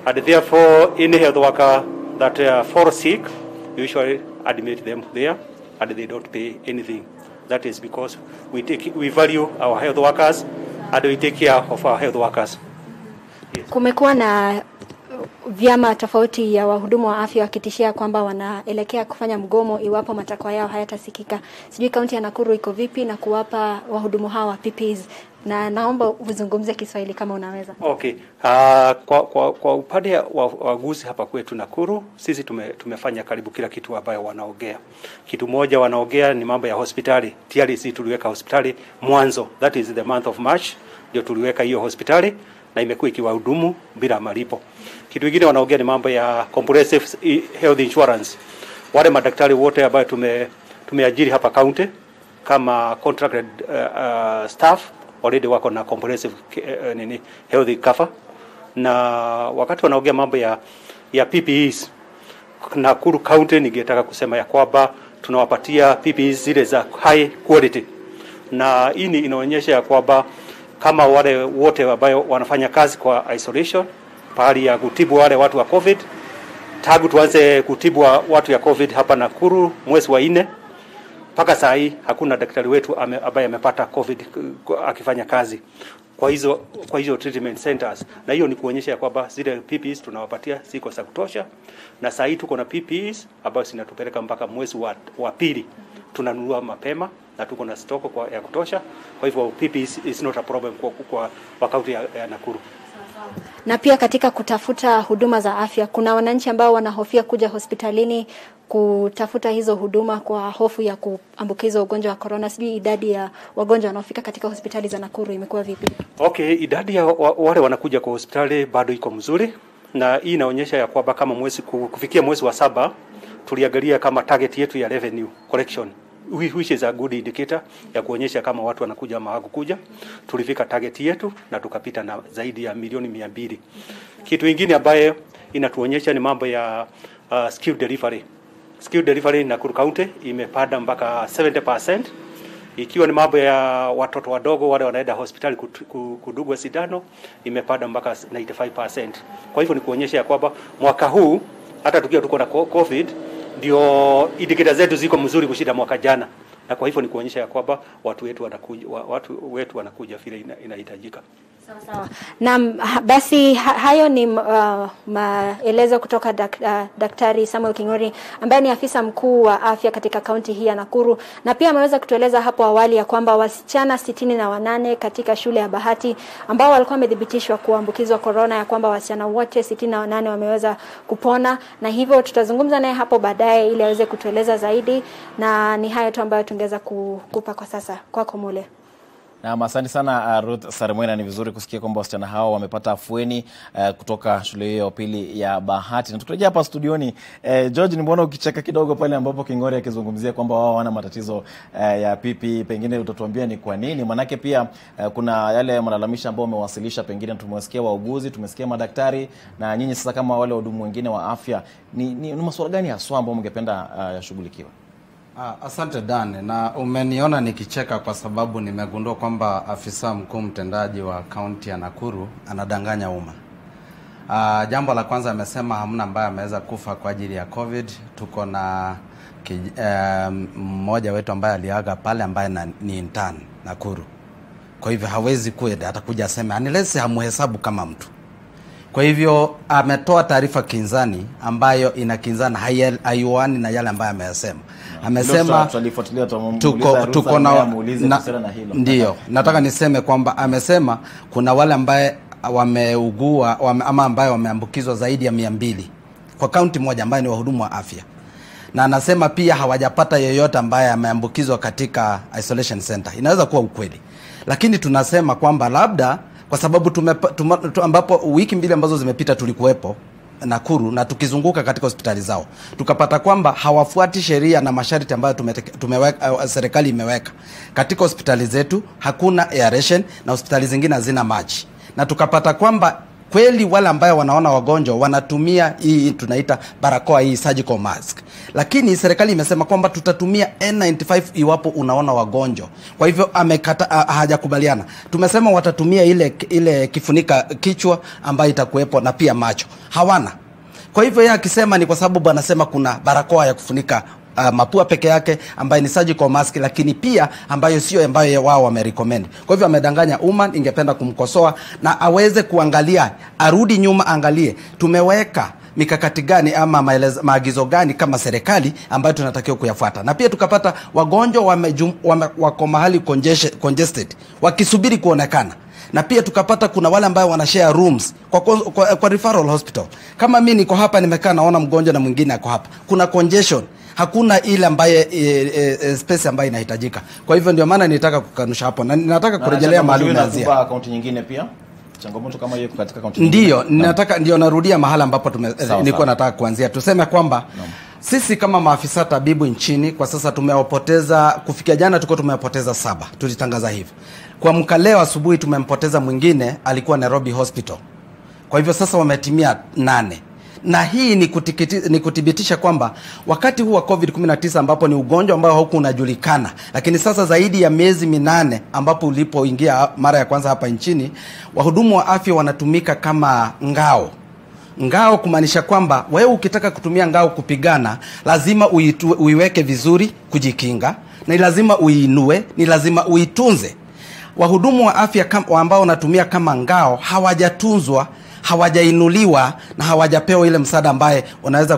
and therefore any health worker that fall sick, we usually admit them there, and they don't pay anything. That is because we value our health workers and we take care of our health workers. Yes. Kumekuwa na vyama tofauti ya wahudumu wa afya wakitishia kwamba wanaelekea kufanya mgomo iwapo matakwa yao hayatasikika. Sijui kaunti ya Nakuru iko vipi na kuwapa wahudumu hawa PPEs, na naomba uzungumze Kiswahili kama unaweza. Okay. Kwa upande wa waguzi hapa kwetu Nakuru, sisi tumefanya karibu kila kitu ambayo wanaongea. Kitu moja wanaongea ni mambo ya hospitali. Tayari sisi tuliweka hospitali mwanzo, that is the month of March, ndio tuliweka hiyo hospitali na imekuwa ikiwahudumu bila malipo. Kitu kingine wanaongea ni mambo ya comprehensive health insurance. Wale madaktari wote ambao tumeajiri hapa county kama contracted staff already wako na comprehensive health cover, na wakati wanaongea mambo ya PPEs, Nakuru County ningetaka kusema ya kwamba tunawapatia PPEs zile za high quality, na hii inaonyesha ya kwamba kama wale wote ambao wanafanya kazi kwa isolation pahali ya kutibu wale watu wa COVID, tangu tuanze kutibu watu ya COVID hapa Nakuru mwezi wa 4 mpaka saa hii hakuna daktari wetu ambaye amepata COVID akifanya kazi kwa hizo treatment centers, na hiyo ni kuonyesha ya kwamba zile PPEs tunawapatia ziko za kutosha, na saa hii tuko na PPEs ambayo zinatupeleka mpaka mwezi wa 2 tunanunua mapema na tuko na stock ya kutosha. Kwa hivyo PPEs is not a problem kwa kaunti ya Nakuru. Na pia katika kutafuta huduma za afya, kuna wananchi ambao wanahofia kuja hospitalini kutafuta hizo huduma kwa hofu ya kuambukizwa ugonjwa wa corona. Sijui idadi ya wagonjwa wanaofika katika hospitali za Nakuru imekuwa vipi? Okay, idadi ya wale wanakuja kwa hospitali bado iko mzuri, na hii inaonyesha ya kwamba kama kufikia mwezi wa 7 tuliangalia kama target yetu ya revenue collection, which is a good indicator ya kuonyesha kama watu wanakuja ama hawakuja. Tulifika target yetu na tukapita na zaidi ya milioni 200. Kitu kingine ambaye inatuonyesha ni mambo ya skill delivery. Skill delivery Nakuru County imepanda mpaka 70%. Ikiwa ni mambo ya watoto wadogo wale wanaenda hospitali kudugwa sindano, imepanda mpaka 95%. Kwa hivyo ni kuonyesha ya kwamba mwaka huu hata tukiwa tuko na COVID ndio indicator zetu ziko mzuri kushinda mwaka jana, na kwa hivyo ni kuonyesha ya kwamba watu wetu wanakuja vile inahitajika. Sawa. Na basi hayo ni maelezo kutoka Daktari Samuel King'ori ambaye ni afisa mkuu wa afya katika kaunti hii ya Nakuru, na pia ameweza kutueleza hapo awali ya kwamba wasichana 68 katika shule ya Bahati ambao walikuwa wamethibitishwa kuambukizwa corona, ya kwamba wasichana wote 68 wameweza kupona, na hivyo tutazungumza naye hapo baadaye ili aweze kutueleza zaidi, na ni hayo tu ambayo tungeweza kukupa kwa sasa. Kwako Mule. Na asante sana Ruth Saremwena, ni vizuri kusikia kwamba wasichana hao wamepata afueni kutoka shule hiyo ya pili ya Bahati. Na tukirejea hapa studioni, George, nimeona ukicheka kidogo pale ambapo King'ori akizungumzia kwamba wao wana matatizo ya pipi. Pengine utatuambia ni kwa nini? Manake pia kuna yale malalamisho ambayo umewasilisha, pengine tumewasikia wauguzi, tumesikia madaktari, na nyinyi sasa kama wale wahudumu wengine wa afya, ni masuala gani haswa ambayo mngependa yashughulikiwe? Asante Dan, na umeniona nikicheka kwa sababu nimegundua kwamba afisa mkuu mtendaji wa kaunti ya Nakuru anadanganya umma. Jambo la kwanza amesema hamna ambaye ameweza kufa kwa ajili ya COVID. Tuko na mmoja wetu ambaye aliaga pale ambaye ni intern Nakuru. Kwa hivyo hawezi kuenda atakuja aseme unless hamuhesabu kama mtu. Kwa hivyo ametoa taarifa kinzani ambayo inakinzana, haiwani na yale ambayo ameyasema. Amesema tuko na ndio nataka niseme kwamba amesema kuna wale ambaye wameugua ama ambaye wameambukizwa zaidi ya 200 kwa kaunti moja ambaye ni wahudumu wa afya, na anasema pia hawajapata yeyote ambaye ameambukizwa katika isolation center. Inaweza kuwa ukweli, lakini tunasema kwamba labda kwa sababu ambapo wiki 2 ambazo zimepita tulikuwepo Nakuru na tukizunguka katika hospitali zao, tukapata kwamba hawafuati sheria na masharti ambayo serikali imeweka. Katika hospitali zetu hakuna aeration na hospitali zingine hazina maji, na tukapata kwamba kweli wale ambao wanaona wagonjwa wanatumia hii tunaita barakoa, hii surgical mask, lakini serikali imesema kwamba tutatumia N95 iwapo unaona wagonjwa. Kwa hivyo hajakubaliana. Tumesema watatumia ile kifunika kichwa ambayo itakuepo na pia macho hawana. Kwa hivyo yeye akisema ni kwa sababu anasema kuna barakoa ya kufunika mapua peke yake, ambaye ni surgical mask, lakini pia ambayo sio ambayo wao wamerecommend. Kwa hivyo amedanganya umma. Ingependa kumkosoa na aweze kuangalia, arudi nyuma, angalie tumeweka mikakati gani ama maagizo gani kama serikali ambayo tunatakiwa kuyafuata. Na pia tukapata wagonjwa wako mahali congested wakisubiri kuonekana. Na pia tukapata kuna wale ambao wanashare rooms kwa referral hospital. Kama mimi niko hapa nimekaa naona mgonjwa na mwingine ako hapa, kuna congestion, hakuna ile ambaye space ambayo inahitajika. Kwa hivyo ndio maana nitaka kukanusha hapo, na ninataka kurejelea mahali umeanzia. Kwa akaunti nyingine pia changamoto kama hiyo katika akaunti nyingine. Ndio ninataka narudia mahali ambapo nilikuwa nataka kuanzia. Tuseme kwamba sisi kama maafisa tabibu nchini kwa sasa tumewapoteza, kufikia jana tulikuwa tumewapoteza 7. Tulitangaza hivyo. Kwa mkaleo asubuhi tumempoteza mwingine, alikuwa Nairobi Hospital. Kwa hivyo sasa wametimia 8. Na hii ni kuthibitisha kwamba wakati huu wa COVID-19 ambapo ni ugonjwa ambao hauku unajulikana, lakini sasa zaidi ya miezi 8 ambapo ulipoingia mara ya kwanza hapa nchini, wahudumu wa afya wanatumika kama ngao, kumaanisha kwamba wewe ukitaka kutumia ngao kupigana, lazima uiweke vizuri kujikinga, na lazima uiinue, ni lazima uitunze. Wahudumu wa afya ambao wanatumia kama ngao hawajatunzwa, hawajainuliwa na hawajapewa ile msaada ambaye unaweza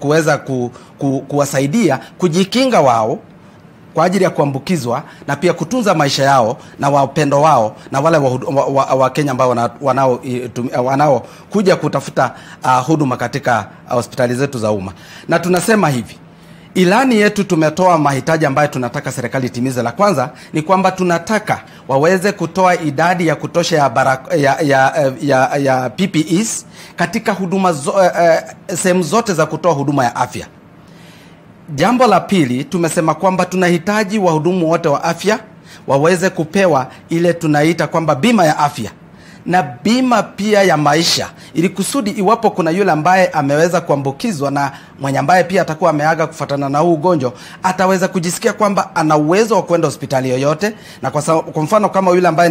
kuweza kuwasaidia kujikinga wao kwa ajili ya kuambukizwa, na pia kutunza maisha yao na wapendo wao na wale wa Kenya ambao wanao kuja kutafuta huduma katika hospitali zetu za umma. Na tunasema hivi, ilani yetu tumetoa mahitaji ambayo tunataka serikali itimize. La kwanza ni kwamba tunataka waweze kutoa idadi ya kutosha ya PPEs katika huduma sehemu zote za kutoa huduma ya afya. Jambo la pili, tumesema kwamba tunahitaji wahudumu wote wa afya waweze kupewa ile tunaita kwamba bima ya afya na bima pia ya maisha, ili kusudi iwapo kuna yule ambaye ameweza kuambukizwa na mwenye ambaye pia atakuwa ameaga kufuatana na huu ugonjwa, ataweza kujisikia kwamba ana uwezo wa kwenda hospitali yoyote. Na kwa mfano kama yule ambaye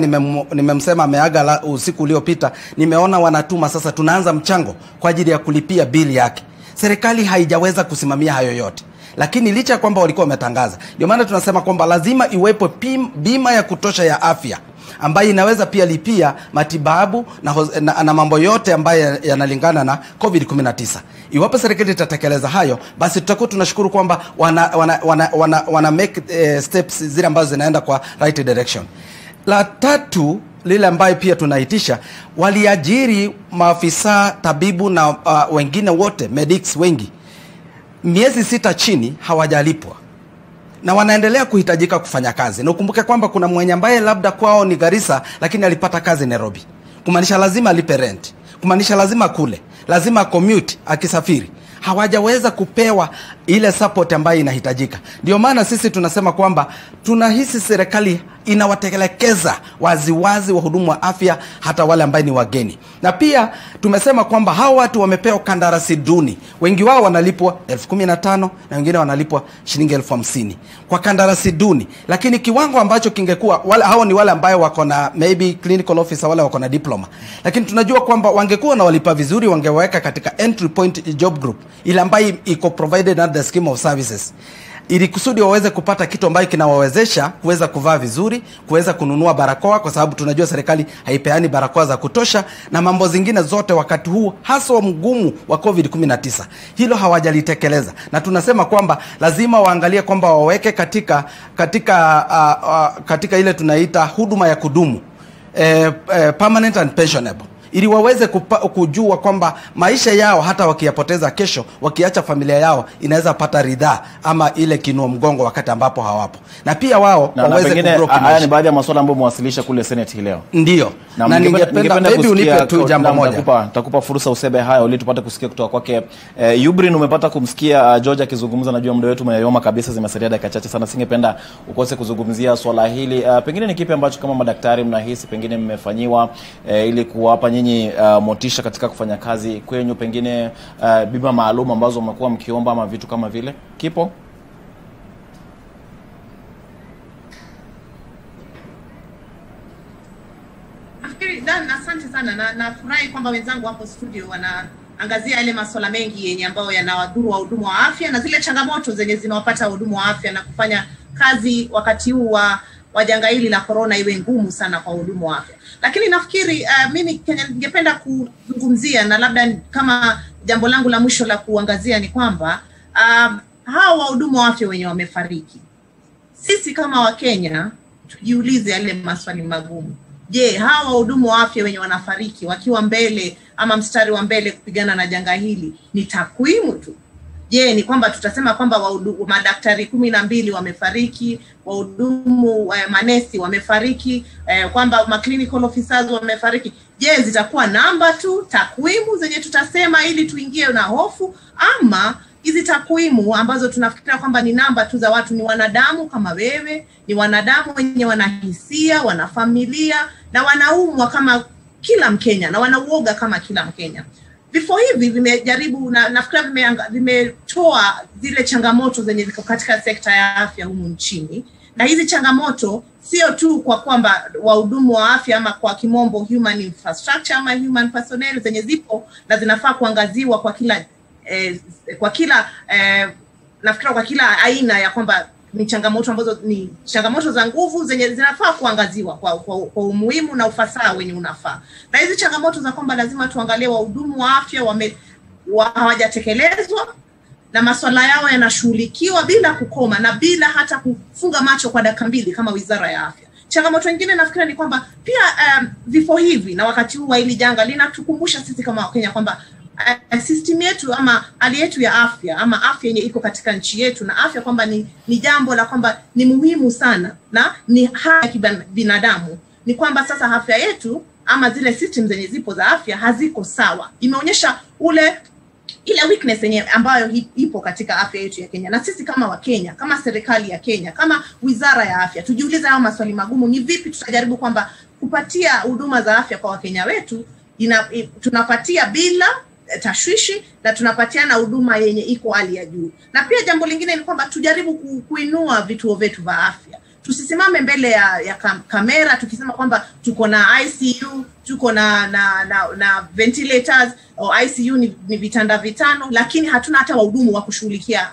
nimemsema ameaga usiku uliopita, nimeona wanatuma sasa, tunaanza mchango kwa ajili ya kulipia bili yake. Serikali haijaweza kusimamia hayo yote, lakini licha ya kwamba walikuwa wametangaza. Ndio maana tunasema kwamba lazima iwepo bima ya kutosha ya afya ambayo inaweza pia lipia matibabu na mambo yote ambayo yanalingana na COVID-19. Iwapo serikali itatekeleza hayo, basi tutakuwa tunashukuru kwamba wana make steps zile ambazo zinaenda kwa right direction. La tatu, lile ambayo pia tunaitisha, waliajiri maafisa tabibu na wengine wote medics wengi miezi 6 chini hawajalipwa na wanaendelea kuhitajika kufanya kazi. Na ukumbuke kwamba kuna mwenye ambaye labda kwao ni Garissa lakini alipata kazi Nairobi, kumaanisha lazima alipe rent, kumaanisha lazima kule, lazima commute akisafiri. Hawajaweza kupewa ile support ambayo inahitajika. Ndio maana sisi tunasema kwamba tunahisi serikali inawatekelekeza waziwazi wahudumu wa afya, hata wale ambao ni wageni. Na pia tumesema kwamba hao watu wamepewa kandarasi duni. Wengi wao wanalipwa 15,000 na wengine wanalipwa shilingi 50,000 kwa kandarasi duni. Lakini kiwango ambacho kingekuwa hao ni wale ambao wako na maybe clinical officer, wale wako na diploma. Lakini tunajua kwamba wangekuwa na walipa vizuri, wangeweka katika entry point job group ile ambayo iko provided under the scheme of services, ili kusudi waweze kupata kitu ambacho kinawawezesha kuweza kuvaa vizuri, kuweza kununua barakoa, kwa sababu tunajua serikali haipeani barakoa za kutosha, na mambo zingine zote wakati huu hasa wa mgumu wa COVID-19. Hilo hawajalitekeleza, na tunasema kwamba lazima waangalie kwamba waweke katika ile tunaita huduma ya kudumu, permanent and pensionable, ili waweze kujua kwamba maisha yao hata wakiyapoteza kesho, wakiacha familia yao inaweza pata ridhaa ama ile kinua mgongo wakati ambapo hawapo. Na pia wao waweze kugrow kimaisha. Haya ni baadhi ya masuala ambayo mwasilisha kule Senate hii leo. Ndio. Na ningependa maybe unipe tu jambo moja. Nitakupa fursa usebe haya ili tupate kusikia kutoka kwake. Yubrin, umepata kumsikia George akizungumza. Najua muda wetu umeyoma kabisa, zimesalia dakika chache sana. Singependa ukose kuzungumzia swala hili. Pengine ni kipi ambacho kama madaktari mnahisi pengine mmefanyiwa ili kuwapa nyinyi motisha katika kufanya kazi kwenyu, pengine bima maalum ambazo mmekuwa mkiomba ama vitu kama vile kipo? Dan, asante sana, na nafurahi kwamba wenzangu hapo studio angazia yale masuala mengi yenye ambayo yanawadhuru wahudumu wa afya na zile changamoto zenye zinawapata wahudumu wa afya na kufanya kazi wakati huu wa janga hili la corona iwe ngumu sana kwa wahudumu wa afya. Lakini nafikiri mimi ningependa kuzungumzia na labda kama jambo langu la mwisho la kuangazia ni kwamba hao wahudumu wa afya wenye wamefariki, sisi kama Wakenya tujiulize yale maswali magumu. Je, hawa wahudumu wa afya wenye wanafariki wakiwa mbele ama mstari wa mbele kupigana na janga hili ni takwimu tu? Je, ni kwamba tutasema kwamba madaktari 12 wamefariki, wahudumu manesi wamefariki, kwamba clinical officers wamefariki? Je, zitakuwa namba tu, takwimu zenye tutasema ili tuingie na hofu, ama hizi takwimu ambazo tunafikiria kwamba ni namba tu za watu? Ni wanadamu kama wewe, ni wanadamu wenye wanahisia, wana familia na wanaumwa kama kila Mkenya na wanauoga kama kila Mkenya. Vifo hivi vimejaribu na nafikiri vimetoa zile changamoto zenye ziko katika sekta ya afya humu nchini, na hizi changamoto sio tu kwa kwamba wahudumu wa afya ama kwa kimombo human infrastructure ama human personnel zenye zipo na zinafaa kuangaziwa kwa kila nafikiri kwa kila aina ya kwamba ni changamoto ambazo ni changamoto za nguvu zenye zinafaa kuangaziwa kwa umuhimu na ufasaha wenye unafaa. Na hizi changamoto za kwamba lazima tuangalie wahudumu wa afya hawajatekelezwa na masuala yao yanashughulikiwa bila kukoma na bila hata kufunga macho kwa dakika mbili kama Wizara ya Afya. Changamoto nyingine nafikiri ni kwamba pia vifo hivi na wakati huu wa hili janga linatukumbusha sisi kama Wakenya kwamba system yetu ama hali yetu ya afya ama afya yenye iko katika nchi yetu na afya kwamba ni jambo la kwamba ni muhimu sana na ni haki ya binadamu. Ni kwamba sasa afya yetu ama zile systems zenye zipo za afya haziko sawa. Imeonyesha ile weakness yenye ambayo ipo katika afya yetu ya Kenya. Na sisi kama Wakenya, kama serikali ya Kenya, kama Wizara ya Afya, tujiulize hao maswali magumu. Ni vipi tutajaribu kwamba kupatia huduma za afya kwa Wakenya wetu tunapatia bila tashwishi na tunapatiana huduma yenye iko hali ya juu. Na pia jambo lingine ni kwamba tujaribu kuinua vituo vyetu vya afya. Tusisimame mbele ya kamera tukisema kwamba tuko na ICU, tuko na ventilators au ICU ni vitanda 5, lakini hatuna hata wahudumu wa kushughulikia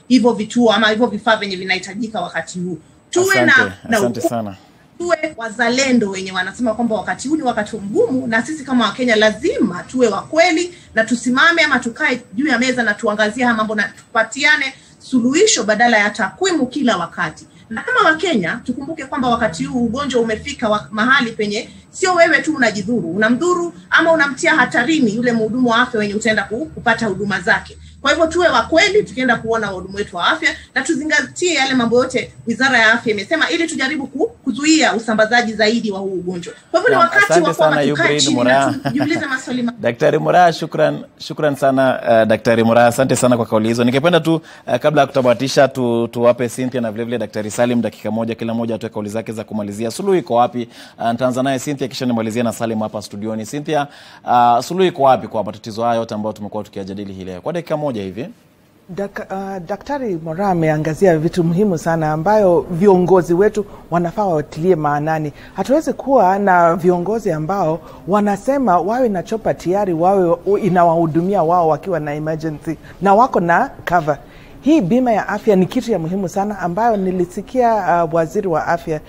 hivyo vituo ama hivyo vifaa venye vinahitajika wakati huu. Tuwe asante sana. Tuwe wazalendo wenye wanasema kwamba wakati huu ni wakati mgumu, na sisi kama Wakenya lazima tuwe wa kweli na tusimame ama tukae juu ya meza na tuangazie haya mambo na tupatiane suluhisho badala ya takwimu kila wakati. Na kama Wakenya tukumbuke kwamba wakati huu ugonjwa umefika mahali penye sio wewe tu unajidhuru, unamdhuru ama unamtia hatarini yule mhudumu wa afya wenye utaenda kupata huduma zake. Kwa hivyo tuwe wa kweli tukienda kuona wahudumu wetu wa afya na tuzingatie yale mambo yote Wizara ya Afya imesema ili tujaribu kuzuia usambazaji zaidi wa huu ugonjwa. Kwa hivyo ni wakati wa kwamba tukae chini na tujiulize maswali Daktari Muraha, shukran sana Daktari Muraha, asante sana kwa kauli hizo. Ningependa tu kabla ya kutamatisha tuwape Cynthia na vile vile Daktari Salim dakika moja kila moja atoe kauli zake za kumalizia. Suluhu iko wapi? Nitaanza naye Cynthia kisha nimalizie na Salim hapa studioni. Cynthia, suluhu iko wapi kwa matatizo haya yote ambayo tumekuwa tukiyajadili hii leo? Kwa dakika moja hivi. Daktari Muraha ameangazia vitu muhimu sana ambayo viongozi wetu wanafaa watilie maanani. Hatuwezi kuwa na viongozi ambao wanasema wawe na chopa tayari, wawe inawahudumia wao wakiwa na emergency na wako na cover. Hii bima ya afya ni kitu ya muhimu sana ambayo nilisikia waziri wa afya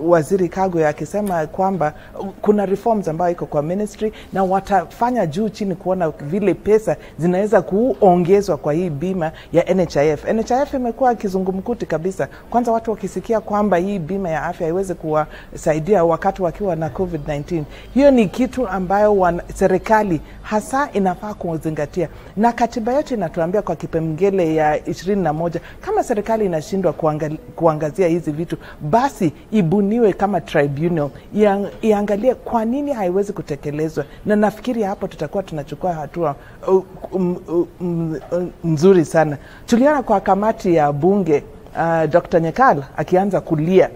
Waziri Kagwe akisema kwamba kuna reforms ambayo iko kwa ministry na watafanya juu chini kuona vile pesa zinaweza kuongezwa kwa hii bima ya NHIF. NHIF imekuwa kizungumkuti kabisa. Kwanza watu wakisikia kwamba hii bima ya afya iweze kuwasaidia wakati wakiwa na COVID-19. Hiyo ni kitu ambayo serikali hasa inafaa kuzingatia. Na katiba yetu inatuambia kwa kipengele ya 21 kama serikali inashindwa kuangazia hizi vitu, basi ibuniwe kama tribunal iangalie kwa nini haiwezi kutekelezwa. Na nafikiri hapo tutakuwa tunachukua hatua nzuri sana. Tuliona kwa kamati ya bunge Dr. Nyekala akianza kulia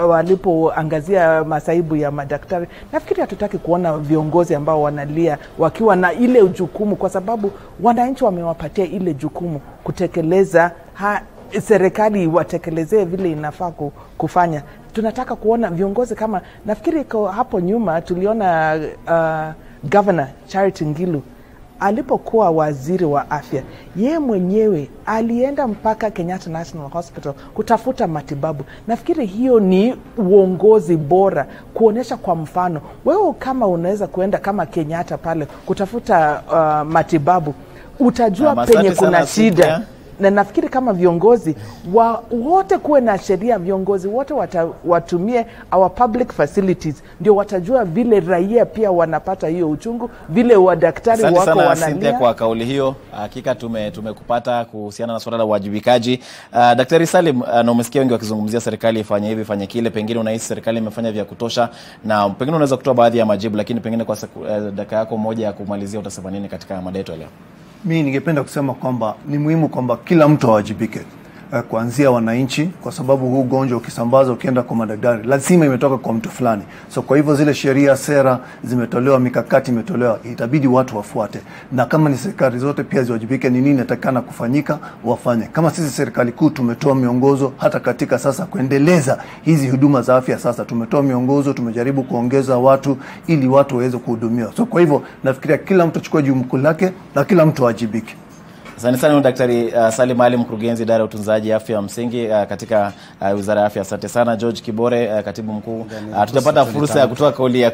walipoangazia masaibu ya madaktari. Nafikiri hatutaki kuona viongozi ambao wanalia wakiwa na ile jukumu, kwa sababu wananchi wamewapatia ile jukumu kutekeleza. Serikali watekelezee vile inafaa kufanya. Tunataka kuona viongozi kama, nafikiri hapo nyuma tuliona Governor Charity Ngilu alipokuwa waziri wa afya, yeye mwenyewe alienda mpaka Kenyatta National Hospital kutafuta matibabu. Nafikiri hiyo ni uongozi bora, kuonesha kwa mfano. Wewe kama unaweza kuenda kama Kenyatta pale kutafuta matibabu, utajua penye kuna shida. Na nafikiri kama viongozi wote kuwe na sheria, viongozi wote watumie our public facilities, ndio watajua vile raia pia wanapata hiyo uchungu, vile wadaktari wako wanalia. Asante kwa kauli hiyo. Hakika tumekupata kuhusiana na swala la uwajibikaji. Daktari Salim, na umesikia wengi wakizungumzia serikali ifanye hivi ifanye kile, pengine unahisi serikali imefanya vya kutosha, na pengine unaweza kutoa baadhi ya majibu, lakini pengine kwa dakika yako moja ya kumalizia utasema nini katika mada yetu leo? Mimi ningependa kusema kwamba ni muhimu kwamba kila mtu awajibike, kuanzia wananchi, kwa sababu huu ugonjwa ukisambaza ukienda kwa madaktari lazima imetoka kwa mtu fulani. So kwa hivyo zile sheria, sera zimetolewa, mikakati imetolewa, itabidi watu wafuate. Na kama ni serikali zote pia ziwajibike, ni nini inatakana kufanyika wafanye. Kama sisi serikali kuu tumetoa miongozo, hata katika sasa kuendeleza hizi huduma za afya, sasa tumetoa miongozo, tumejaribu kuongeza watu ili watu waweze kuhudumiwa. So kwa hivyo nafikiria kila mtu achukue jukumu lake na kila mtu awajibike. Asante sana Daktari Salim Ali, mkurugenzi idara ya utunzaji afya msingi katika Wizara ya Afya. Asante sana George Kibore, katibu mkuu. Tutapata fursa ya kutoa kauli ya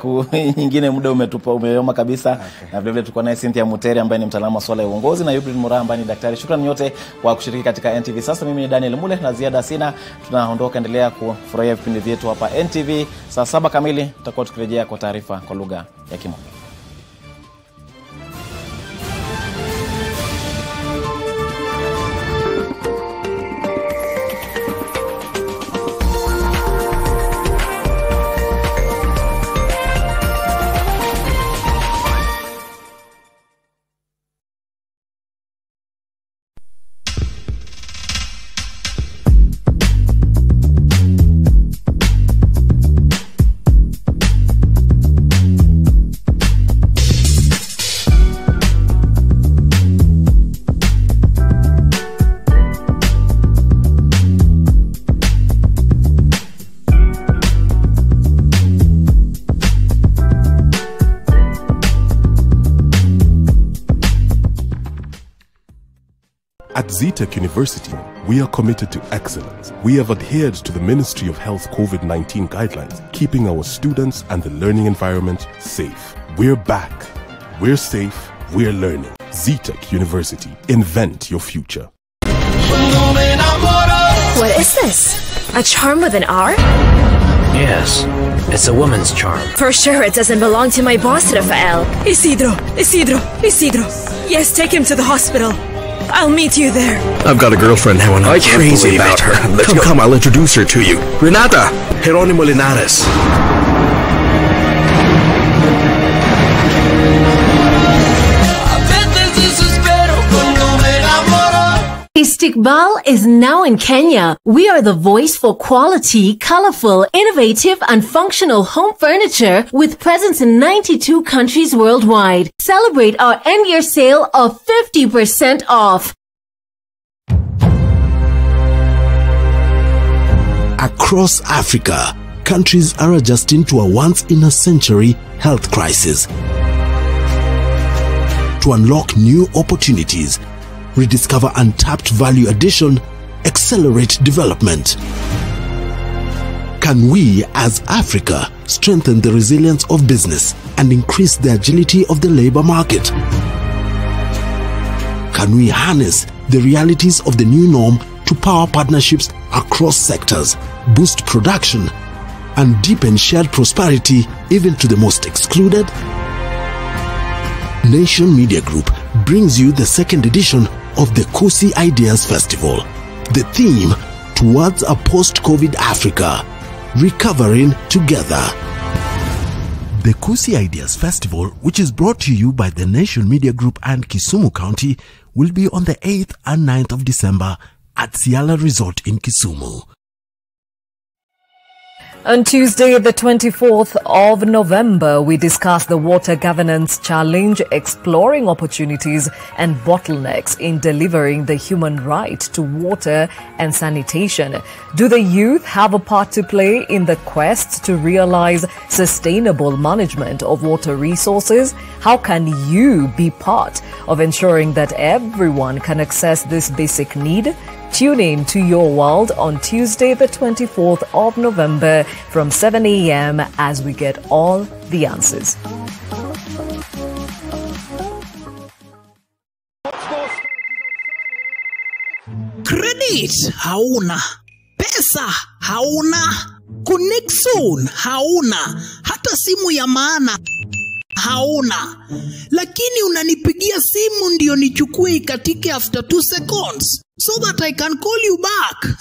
nyingine, muda umeyoma kabisa. Na vile vile tuko naye Cynthia Mutere ambaye ni mtaalamu wa swala ya uongozi, na Yubrin Mura ambaye ni daktari. Shukrani nyote kwa kushiriki katika NTV. Sasa mimi ni Daniel Mule, na ziada sina. Tunaondoka, endelea kufurahia vipindi vyetu hapa NTV. Saa 7 kamili tutakuwa tukirejea kwa taarifa kwa lugha ya Kimombo. At Zetech University, we are committed to excellence. We have adhered to the Ministry of Health COVID-19 guidelines, keeping our students and the learning environment safe. We're back. We're safe. We're learning. Zetech University. Invent your future. What is this? A charm with an R? Yes, it's a woman's charm. For sure it doesn't belong to my boss, Rafael. Isidro! Yes, take him to the hospital. I'll meet you there. I've got a girlfriend now and I'm crazy about her. Come, I'll introduce her to you. Renata, Jeronimo Linares. Istiqbal is now in Kenya. We are the voice for quality, colorful, innovative, and functional home furniture with presence in 92 countries worldwide. Celebrate our end-year sale of 50% off. Across Africa, countries are adjusting to a once-in-a-century health crisis. To unlock new opportunities, rediscover untapped value addition, accelerate development. Can we, as Africa, strengthen the resilience of business and increase the agility of the labor market? Can we harness the realities of the new norm to power partnerships across sectors, boost production, and deepen shared prosperity even to the most excluded? Nation Media Group brings you the second edition of the Kosi Ideas Festival. The theme, Towards a Post-COVID Africa, Recovering Together. The Kosi Ideas Festival, which is brought to you by the Nation Media Group and Kisumu County, will be on the 8th and 9th of December at Ciala Resort in Kisumu. On Tuesday, the 24th of November, we discussed the Water Governance Challenge, exploring opportunities and bottlenecks in delivering the human right to water and sanitation. Do the youth have a part to play in the quest to realize sustainable management of water resources? How can you be part of ensuring that everyone can access this basic need? Tune in to Your World on Tuesday, the 24th of November from 7 a.m. as we get all the answers. Credit hauna, pesa hauna, connection hauna, hata simu ya maana hauna, lakini unanipigia simu ndio nichukue ikatike after 2 seconds so that I can call you back.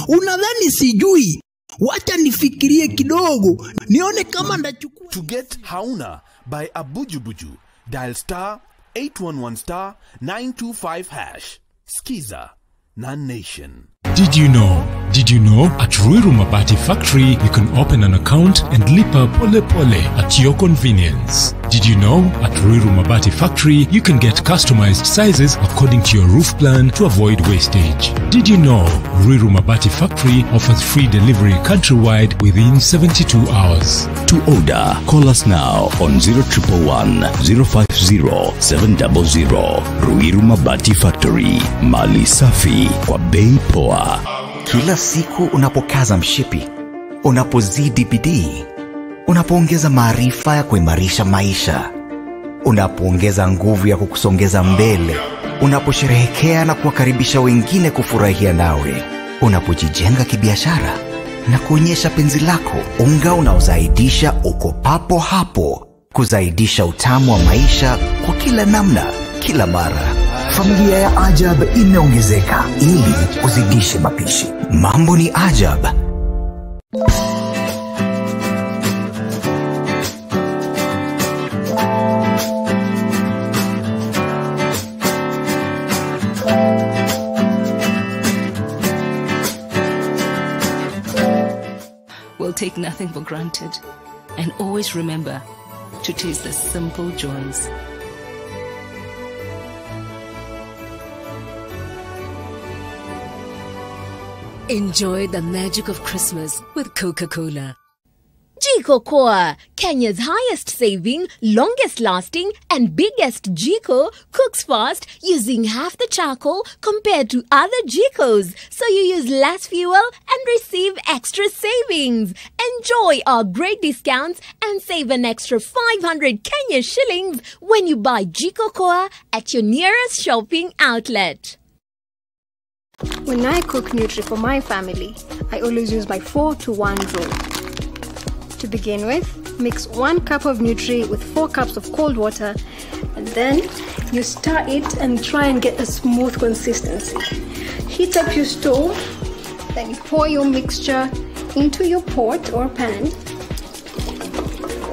Unadhani sijui? Wacha nifikirie kidogo nione kama ndachukua. To get hauna by Abujubuju, dial *811 925 hash. Skiza Non-Nation. Did you know at Ruiru Mabati Factory you can open an account and lipa pole pole at your convenience? Did you know at Ruiru Mabati Factory you can get customized sizes according to your roof plan to avoid wastage? Did you know Ruiru Mabati Factory offers free delivery countrywide within 72 hours? To order, call us now on 0111 050 700. Ruiru Mabati Factory, mali safi kwa bei poa. Kila siku unapokaza mshipi, unapozidi bidii, unapoongeza maarifa ya kuimarisha maisha, unapoongeza nguvu ya kukusongeza mbele, unaposherehekea na kuwakaribisha wengine kufurahia nawe, unapojijenga kibiashara na kuonyesha penzi lako, unga unaozaidisha uko papo hapo, kuzaidisha utamu wa maisha kwa kila namna, kila mara. Familia ya Ajab imeongezeka ili uzidishe mapishi. Mambo ni Ajab. We'll take nothing for granted and always remember to taste the simple joys. Enjoy the magic of Christmas with Coca-Cola. Jiko Koa, Kenya's highest saving, longest lasting and biggest Jiko, cooks fast using half the charcoal compared to other Jikos, so you use less fuel and receive extra savings. Enjoy our great discounts and save an extra 500 Kenya shillings when you buy Jiko Koa at your nearest shopping outlet. When I cook Nutri for my family, I always use my 4-to-1 rule. To begin with, mix 1 cup of Nutri with 4 cups of cold water, and then you stir it and try and get a smooth consistency. Heat up your stove, then you pour your mixture into your pot or pan.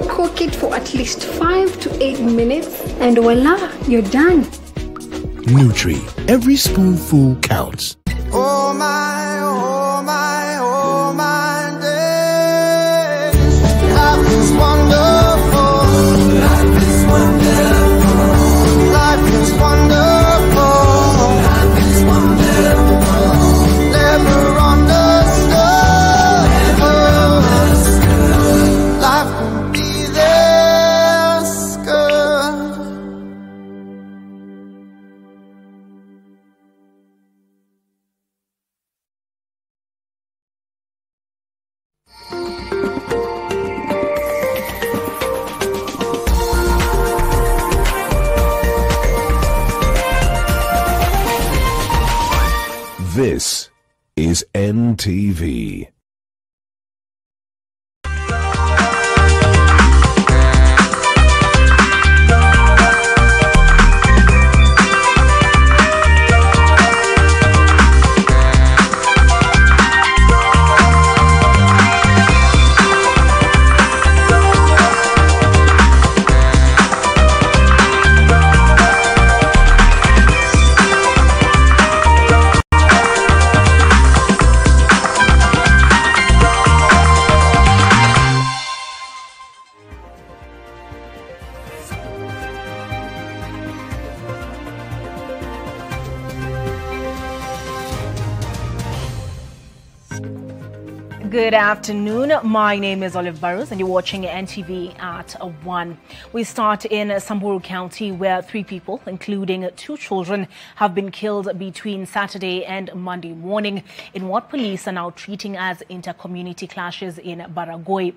Cook it for at least 5 to 8 minutes, and voila, you're done. Nutri, every spoonful counts. Oh my, oh my, oh my days. Life is wonderful. Life is wonderful. Life is wonderful. Life is wonderful. Never understood. Never understood. Life can be this good. This is NTV. Good afternoon. My name is Olive Burrows and you're watching NTV at 1. We start in Samburu County where 3 people, including 2 children, have been killed between Saturday and Monday morning in what police are now treating as inter-community clashes in Baragoi.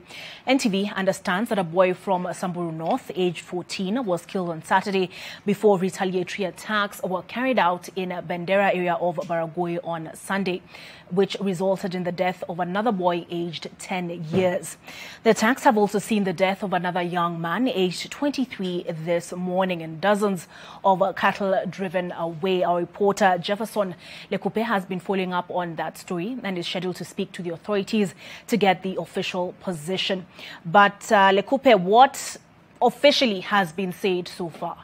NTV understands that a boy from Samburu North, aged 14, was killed on Saturday before retaliatory attacks were carried out in Bendera area of Baragoi on Sunday, which resulted in the death of another boy aged 10 years. The attacks have also seen the death of another young man aged 23 this morning and dozens of cattle driven away. Our reporter Jefferson Lekupe has been following up on that story and is scheduled to speak to the authorities to get the official position. But Lekupe, what officially has been said so far?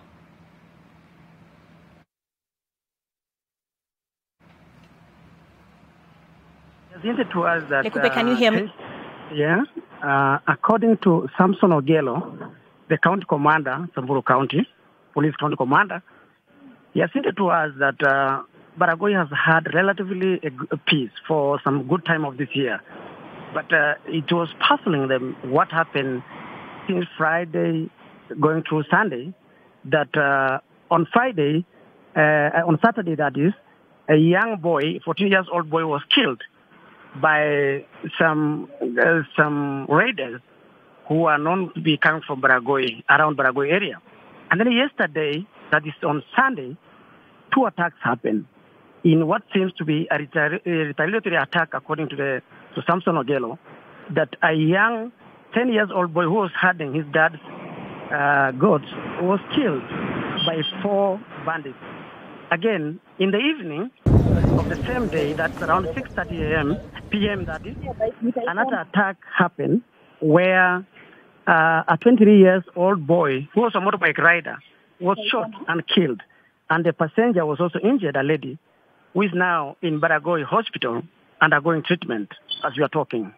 It was that, Lekupe, can you hear me? Yeah. According to Samson Ogelo, the county commander, Samburu County, police county commander, he has hinted to us that Baragoi has had relatively a peace for some good time of this year. But it was puzzling them what happened since Friday going through Sunday, that on Friday, on Saturday that is, a young boy, 14 years old boy, was killed by some raiders who are known to be coming from Baragoi, around Baragoi area. And then yesterday, that is on Sunday, 2 attacks happened in what seems to be a retaliatory attack, according to Samson Ogelo, that a young 10 years old boy who was herding his dad's goats was killed by 4 bandits. Again, in the evening of the same day, that's around 6:30 p.m. that is, another attack happened where a 23-year-old boy who was a motorbike rider was shot and killed. And the passenger was also injured, a lady, who is now in Baragoi Hospital undergoing treatment as we are talking.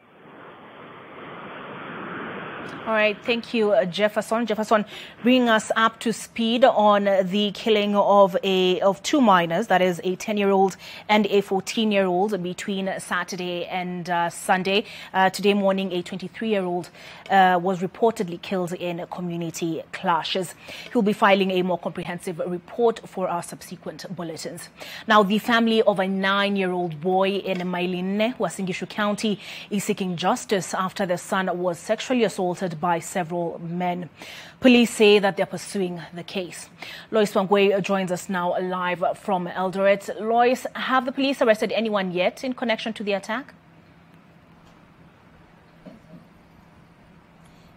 All right, thank you, Jefferson. Jefferson, bring us up to speed on the killing of 2 minors, that is a 10-year-old and a 14-year-old, between Saturday and Sunday. Today morning, a 23-year-old was reportedly killed in community clashes. He'll be filing a more comprehensive report for our subsequent bulletins. Now, the family of a 9-year-old boy in Mailine, Uasin Gishu County, is seeking justice after their son was sexually assaulted by several men. Police say that they're pursuing the case. Lois Wangwe joins us now live from Eldoret. Lois, have the police arrested anyone yet in connection to the attack?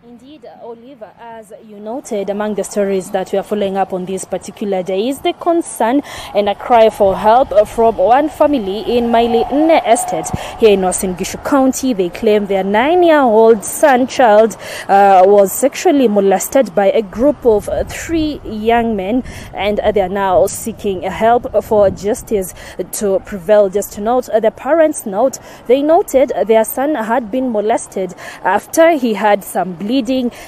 Indeed, Oliver, as you noted, among the stories that we are following up on this particular day is the concern and a cry for help from one family in Maile Estate here in Uasin Gishu County. They claim their 9-year-old child was sexually molested by a group of 3 young men, and they are now seeking help for justice to prevail. Just to note, the parents they noted their son had been molested after he had some bleeding,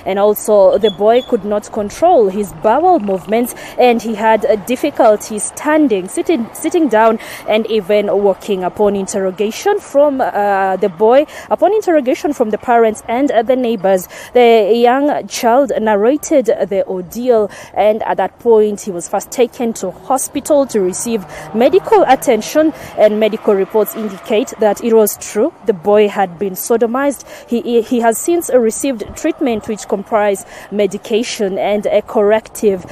and also the boy could not control his bowel movements, and he had difficulty standing, sitting down, and even walking. Upon interrogation from the boy, upon interrogation from the parents and the neighbors, the young child narrated the ordeal, and at that point he was first taken to hospital to receive medical attention, and medical reports indicate that it was true. The boy had been sodomized. He has since received treatment which comprise medication and a corrective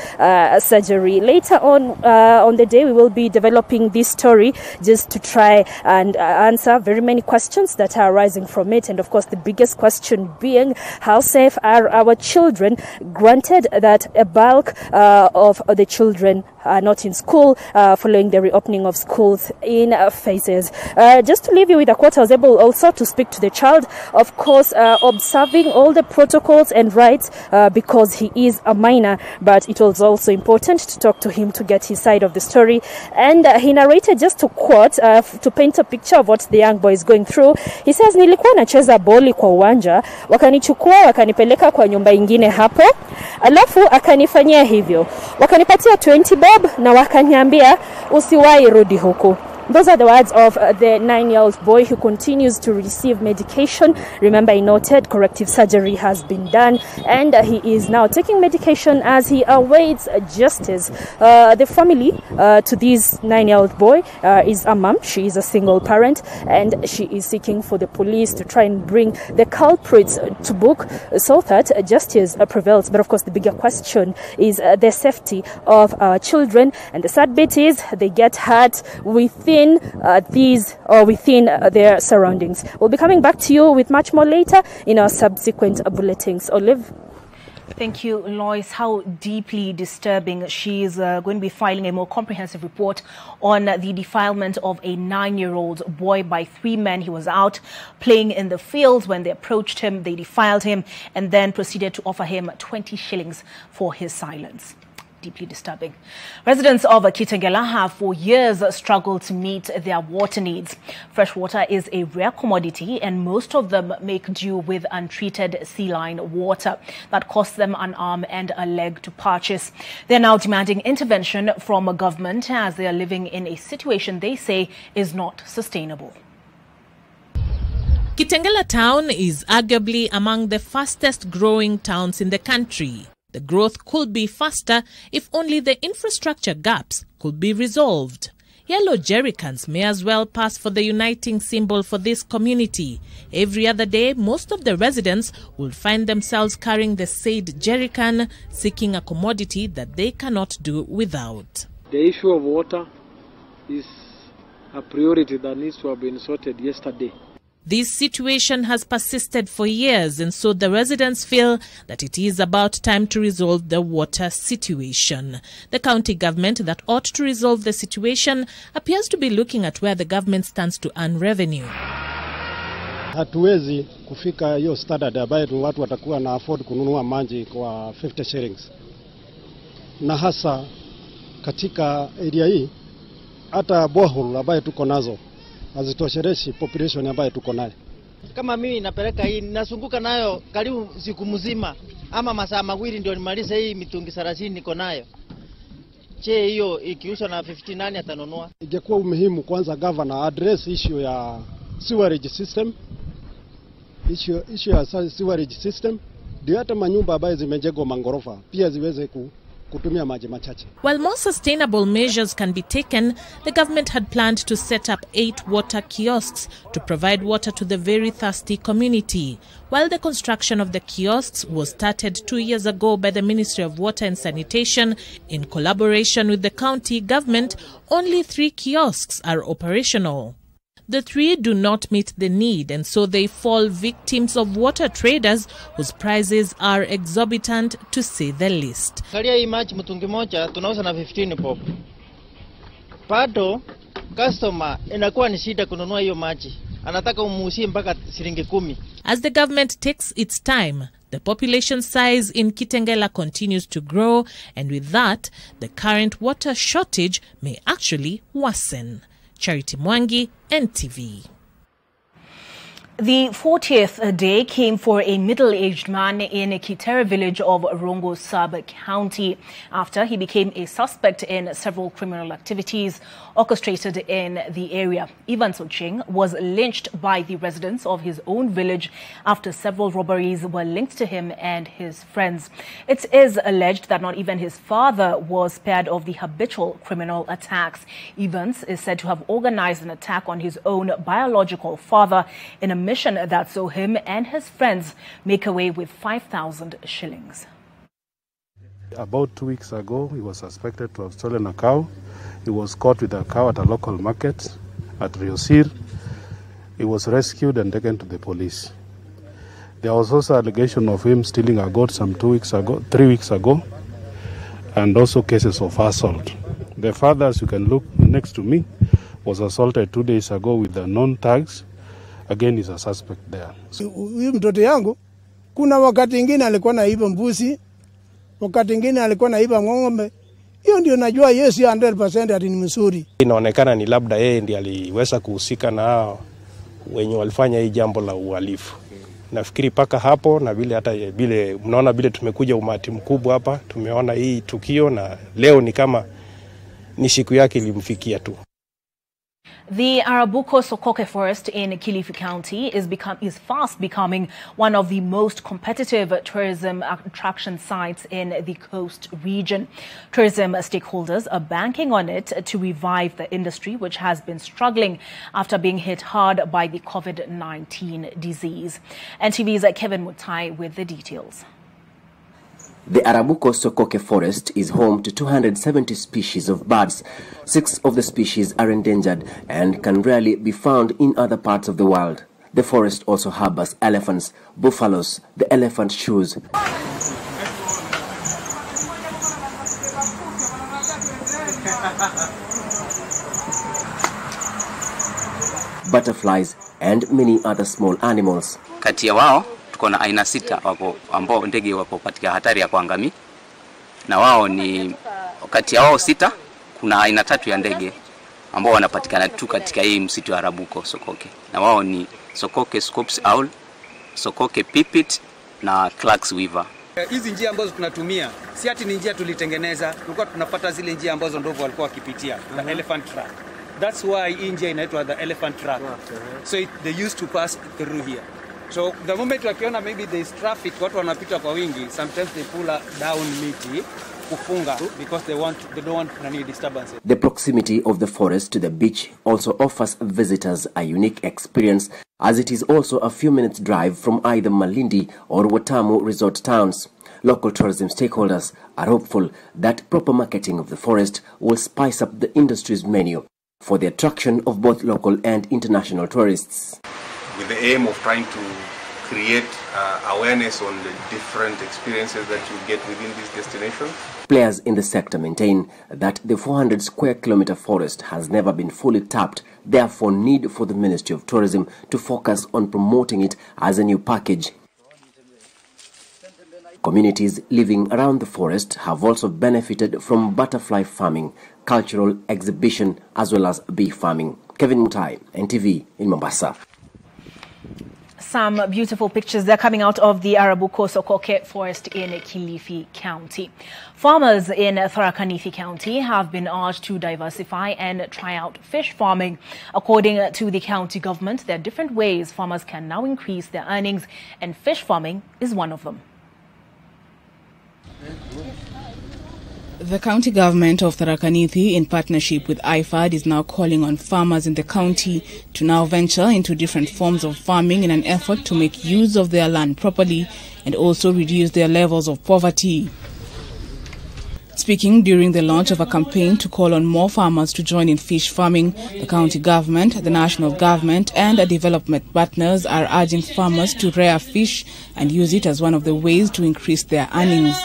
surgery. Later on the day, we will be developing this story just to try and answer very many questions that are arising from it. And of course, the biggest question being, how safe are our children, granted that a bulk of the children are not in school following the reopening of schools in phases. Just to leave you with a quote, I was able also to speak to the child, of course, observing all the protocols and rights because he is a minor, but it was also important to talk to him to get his side of the story. And he narrated, just to quote, to paint a picture of what the young boy is going through. He says, nilikuwa nacheza boli kwa uwanja, wakanichukua wakanipeleka kwa nyumba ingine hapo, alafu akanifanyia hivyo, wakanipatia 20 bob na wakaniambia usiwahi rudi huku. Those are the words of the 9-year-old boy who continues to receive medication. Remember, I noted corrective surgery has been done and he is now taking medication as he awaits justice. The family to this 9-year-old boy is a mom. She is a single parent and she is seeking for the police to try and bring the culprits to book so that justice prevails. But of course, the bigger question is the safety of our children. And the sad bit is they get hurt within their surroundings. We'll be coming back to you with much more later in our subsequent bulletins. Olive. Thank you, Lois. How deeply disturbing. She is going to be filing a more comprehensive report on the defilement of a 9-year-old boy by 3 men. He was out playing in the fields when they approached him. They defiled him and then proceeded to offer him 20 shillings for his silence. Deeply disturbing. Residents of Kitengela have for years struggled to meet their water needs. Fresh water is a rare commodity and most of them make do with untreated saline water that costs them an arm and a leg to purchase. They're now demanding intervention from a government as they are living in a situation they say is not sustainable. Kitengela town is arguably among the fastest growing towns in the country. The growth could be faster if only the infrastructure gaps could be resolved. Yellow jerrycans may as well pass for the uniting symbol for this community. Every other day, most of the residents will find themselves carrying the said jerrycan, seeking a commodity that they cannot do without. The issue of water is a priority that needs to have been sorted yesterday. This situation has persisted for years, and so the residents feel that it is about time to resolve the water situation. The county government that ought to resolve the situation appears to be looking at where the government stands to earn revenue. Hatuwezi kufika hiyo standard ambayo watu watakuwa na afford kununua maji kwa 50 shillings. Na hasa katika area hii hata borehole ambayo tuko nazo hazitoshereshi population ambayo tuko nayo. Kama mimi napeleka hii nasunguka nayo karibu siku mzima ama masaa mawili ndio nimalize hii mitungi 30 niko nayo. Je, hiyo ikiushwa na 59 atanunua? Ingekuwa muhimu kwanza governor address issue ya sewerage system. Issue ya sewerage system ndio hata manyumba ambayo zimejengwa mangorofa pia ziweze kutumia maji machache. While more sustainable measures can be taken, the government had planned to set up 8 water kiosks to provide water to the very thirsty community. While the construction of the kiosks was started 2 years ago by the Ministry of Water and Sanitation in collaboration with the county government, only 3 kiosks are operational. The 3 do not meet the need, and so they fall victims of water traders whose prices are exorbitant, to say the least. Kalia hii maji mtungi moja tunauza na 15 pop. Pato customer inakuwa ni shida kununua hiyo maji. Anataka umuuzie mpaka shilingi 10. As the government takes its time, the population size in Kitengela continues to grow, and with that, the current water shortage may actually worsen. Charity Mwangi, NTV. The 40th day came for a middle-aged man in a Kitera village of Rongo Sub-County after he became a suspect in several criminal activities orchestrated in the area. Ivan Soching was lynched by the residents of his own village after several robberies were linked to him and his friends. It is alleged that not even his father was spared of the habitual criminal attacks. Evans is said to have organized an attack on his own biological father in a mission that saw him and his friends make away with 5,000 shillings. About 2 weeks ago, he was suspected to have stolen a cow. He was caught with a cow at a local market at Riosir. He was rescued and taken to the police. There was also allegation of him stealing a goat some 3 weeks ago, and also cases of assault. The father, as you can look next to me, was assaulted 2 days ago with the known tags. Again, is a suspect there. Huyu mtoto yangu kuna wakati mwingine alikuwa naiba mbuzi, wakati mwingine alikuwa naiba ng'ombe. Hiyo ndio najua Yesu 100% ati ni mzuri. Inaonekana ni labda yeye ndiye aliweza kuhusika na hao wenye walifanya hii jambo la uhalifu. Nafikiri paka hapo na vile hata vile mnaona vile tumekuja umati mkubwa hapa, tumeona hii tukio na leo ni kama ni siku yake ilimfikia tu. The Arabuko Sokoke Forest in Kilifi County is fast becoming one of the most competitive tourism attraction sites in the coast region. Tourism stakeholders are banking on it to revive the industry, which has been struggling after being hit hard by the COVID-19 disease. NTV's Kevin Mutai with the details. The Arabuko Sokoke Forest is home to 270 species of birds. 6 of the species are endangered and can rarely be found in other parts of the world. The forest also harbors elephants, buffaloes, the elephant shrews, butterflies, and many other small animals. Kati ya wao tuko na aina 6 wako ambao ndege wako katika hatari ya kuangamia, na wao ni kati ya wao 6 kuna aina 3 ya ndege ambao wanapatikana tu katika hii msitu wa Arabuko Sokoke, na wao ni Sokoke Scopes Owl, Sokoke Pipit na Clark's Weaver. Hizi njia ambazo tunatumia si ati ni njia tulitengeneza, tulikuwa tunapata zile njia ambazo ndovu walikuwa wakipitia, the elephant track. That's why hii njia inaitwa the elephant track. So they used to pass through here. So the moment wakiona maybe there is traffic, watu wanapita kwa wingi, sometimes they pull down miti kufunga because they don't want any disturbances. The proximity of the forest to the beach also offers visitors a unique experience, as it is also a few minutes drive from either Malindi or Watamu resort towns. Local tourism stakeholders are hopeful that proper marketing of the forest will spice up the industry's menu for the attraction of both local and international tourists, with the aim of trying to create awareness on the different experiences that you get within this destination. Players in the sector maintain that the 400 square kilometer forest has never been fully tapped, therefore need for the Ministry of Tourism to focus on promoting it as a new package. Communities living around the forest have also benefited from butterfly farming, cultural exhibition, as well as bee farming. Kevin Mutai, NTV in Mombasa. Some beautiful pictures they're coming out of the Arabuko Sokoke Forest in Kilifi County. Farmers in Tharaka Nithi County have been urged to diversify and try out fish farming. According to the county government, there are different ways farmers can now increase their earnings, and fish farming is one of them. The county government of Tharaka Nithi, in partnership with IFAD, is now calling on farmers in the county to now venture into different forms of farming in an effort to make use of their land properly and also reduce their levels of poverty. Speaking during the launch of a campaign to call on more farmers to join in fish farming, the county government, the national government and development partners are urging farmers to rear fish and use it as one of the ways to increase their earnings.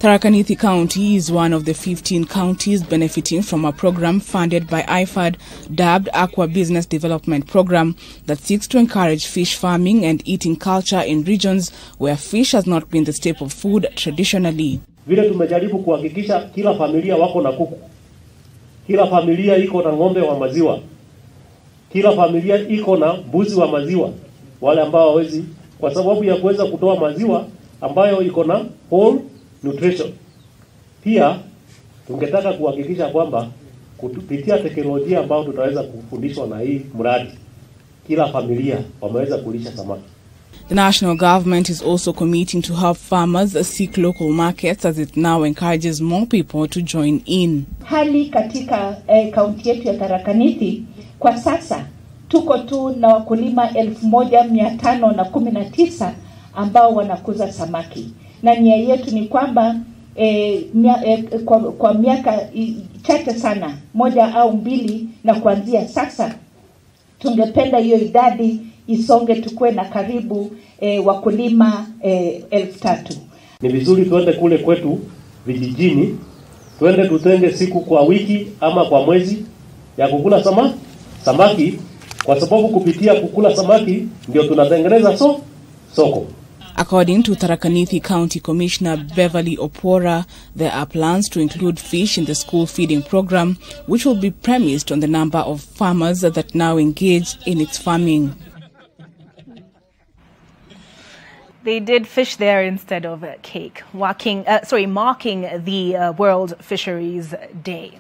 Tharaka Nithi County is one of the 15 counties benefiting from a program funded by IFAD dubbed Aqua Business Development Program that seeks to encourage fish farming and eating culture in regions where fish has not been the staple food traditionally. Vile tumejaribu kuhakikisha kila familia wako na kuku, kila familia iko na ng'ombe wa maziwa, kila familia iko na mbuzi wa maziwa, wale ambao hawezi kwa sababu ya kuweza kutoa maziwa ambayo iko na whole nutrition. Pia tungetaka kuhakikisha kwamba kupitia teknolojia ambayo tutaweza kufundishwa na hii mradi, kila familia wameweza kulisha samaki. The national government is also committing to help farmers seek local markets as it now encourages more people to join in. Hali katika kaunti yetu ya Tharaka Nithi kwa sasa tuko tu na wakulima 1519 ambao wanakuza samaki. Na nia yetu ni kwamba kwa miaka chache sana, 1 au 2, na kuanzia sasa tungependa hiyo idadi isonge tukue na karibu wakulima 3,000. Ni vizuri tuende kule kwetu vijijini, tuende tutenge siku kwa wiki ama kwa mwezi ya kukula samaki, kwa sababu kupitia kukula samaki ndio tunatengeneza soko. According to Tharaka Nithi County Commissioner Beverly Opora, there are plans to include fish in the school feeding program, which will be premised on the number of farmers that now engage in its farming. They did fish there instead of cake, marking the World Fisheries Day.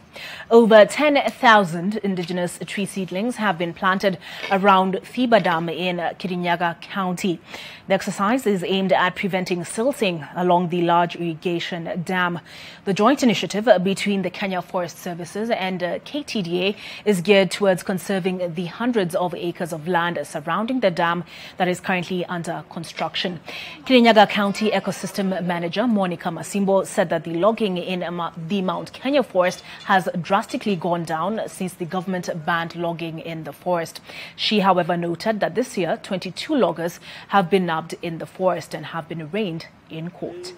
Over 10,000 indigenous tree seedlings have been planted around Thiba Dam in Kirinyaga County. The exercise is aimed at preventing silting along the large irrigation dam. The joint initiative between the Kenya Forest Services and KTDA is geared towards conserving the hundreds of acres of land surrounding the dam that is currently under construction. Kirinyaga County Ecosystem Manager Monica Masimbo said that the logging in the Mount Kenya forest has drastically gone down since the government banned logging in the forest. She, however, noted that this year 22 loggers have been nabbed in the forest and have been arraigned in court.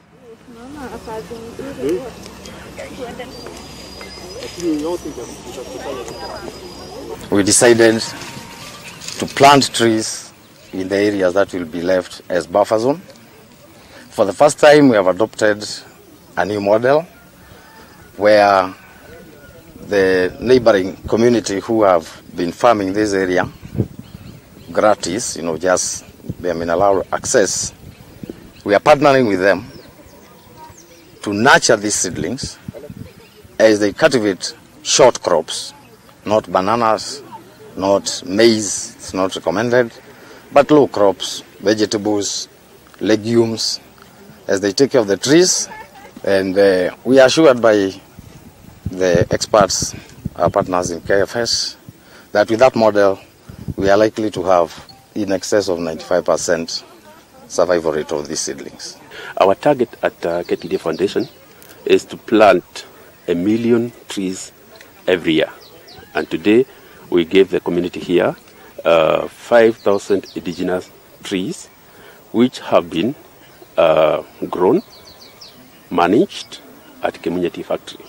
We decided to plant trees in the areas that will be left as buffer zone. For the first time, we have adopted a new model where the neighboring community who have been farming this area gratis, just they have been allowed access. We are partnering with them to nurture these seedlings as they cultivate short crops, not bananas, not maize, it's not recommended, but low crops, vegetables, legumes, as they take care of the trees. And we are assured by the experts, our partners in KFS, that with that model, we are likely to have in excess of 95% survival rate of these seedlings. Our target at KTDA Foundation is to plant 1 million trees every year. And today, we gave the community here 5,000 indigenous trees, which have been grown, managed at Community Factory.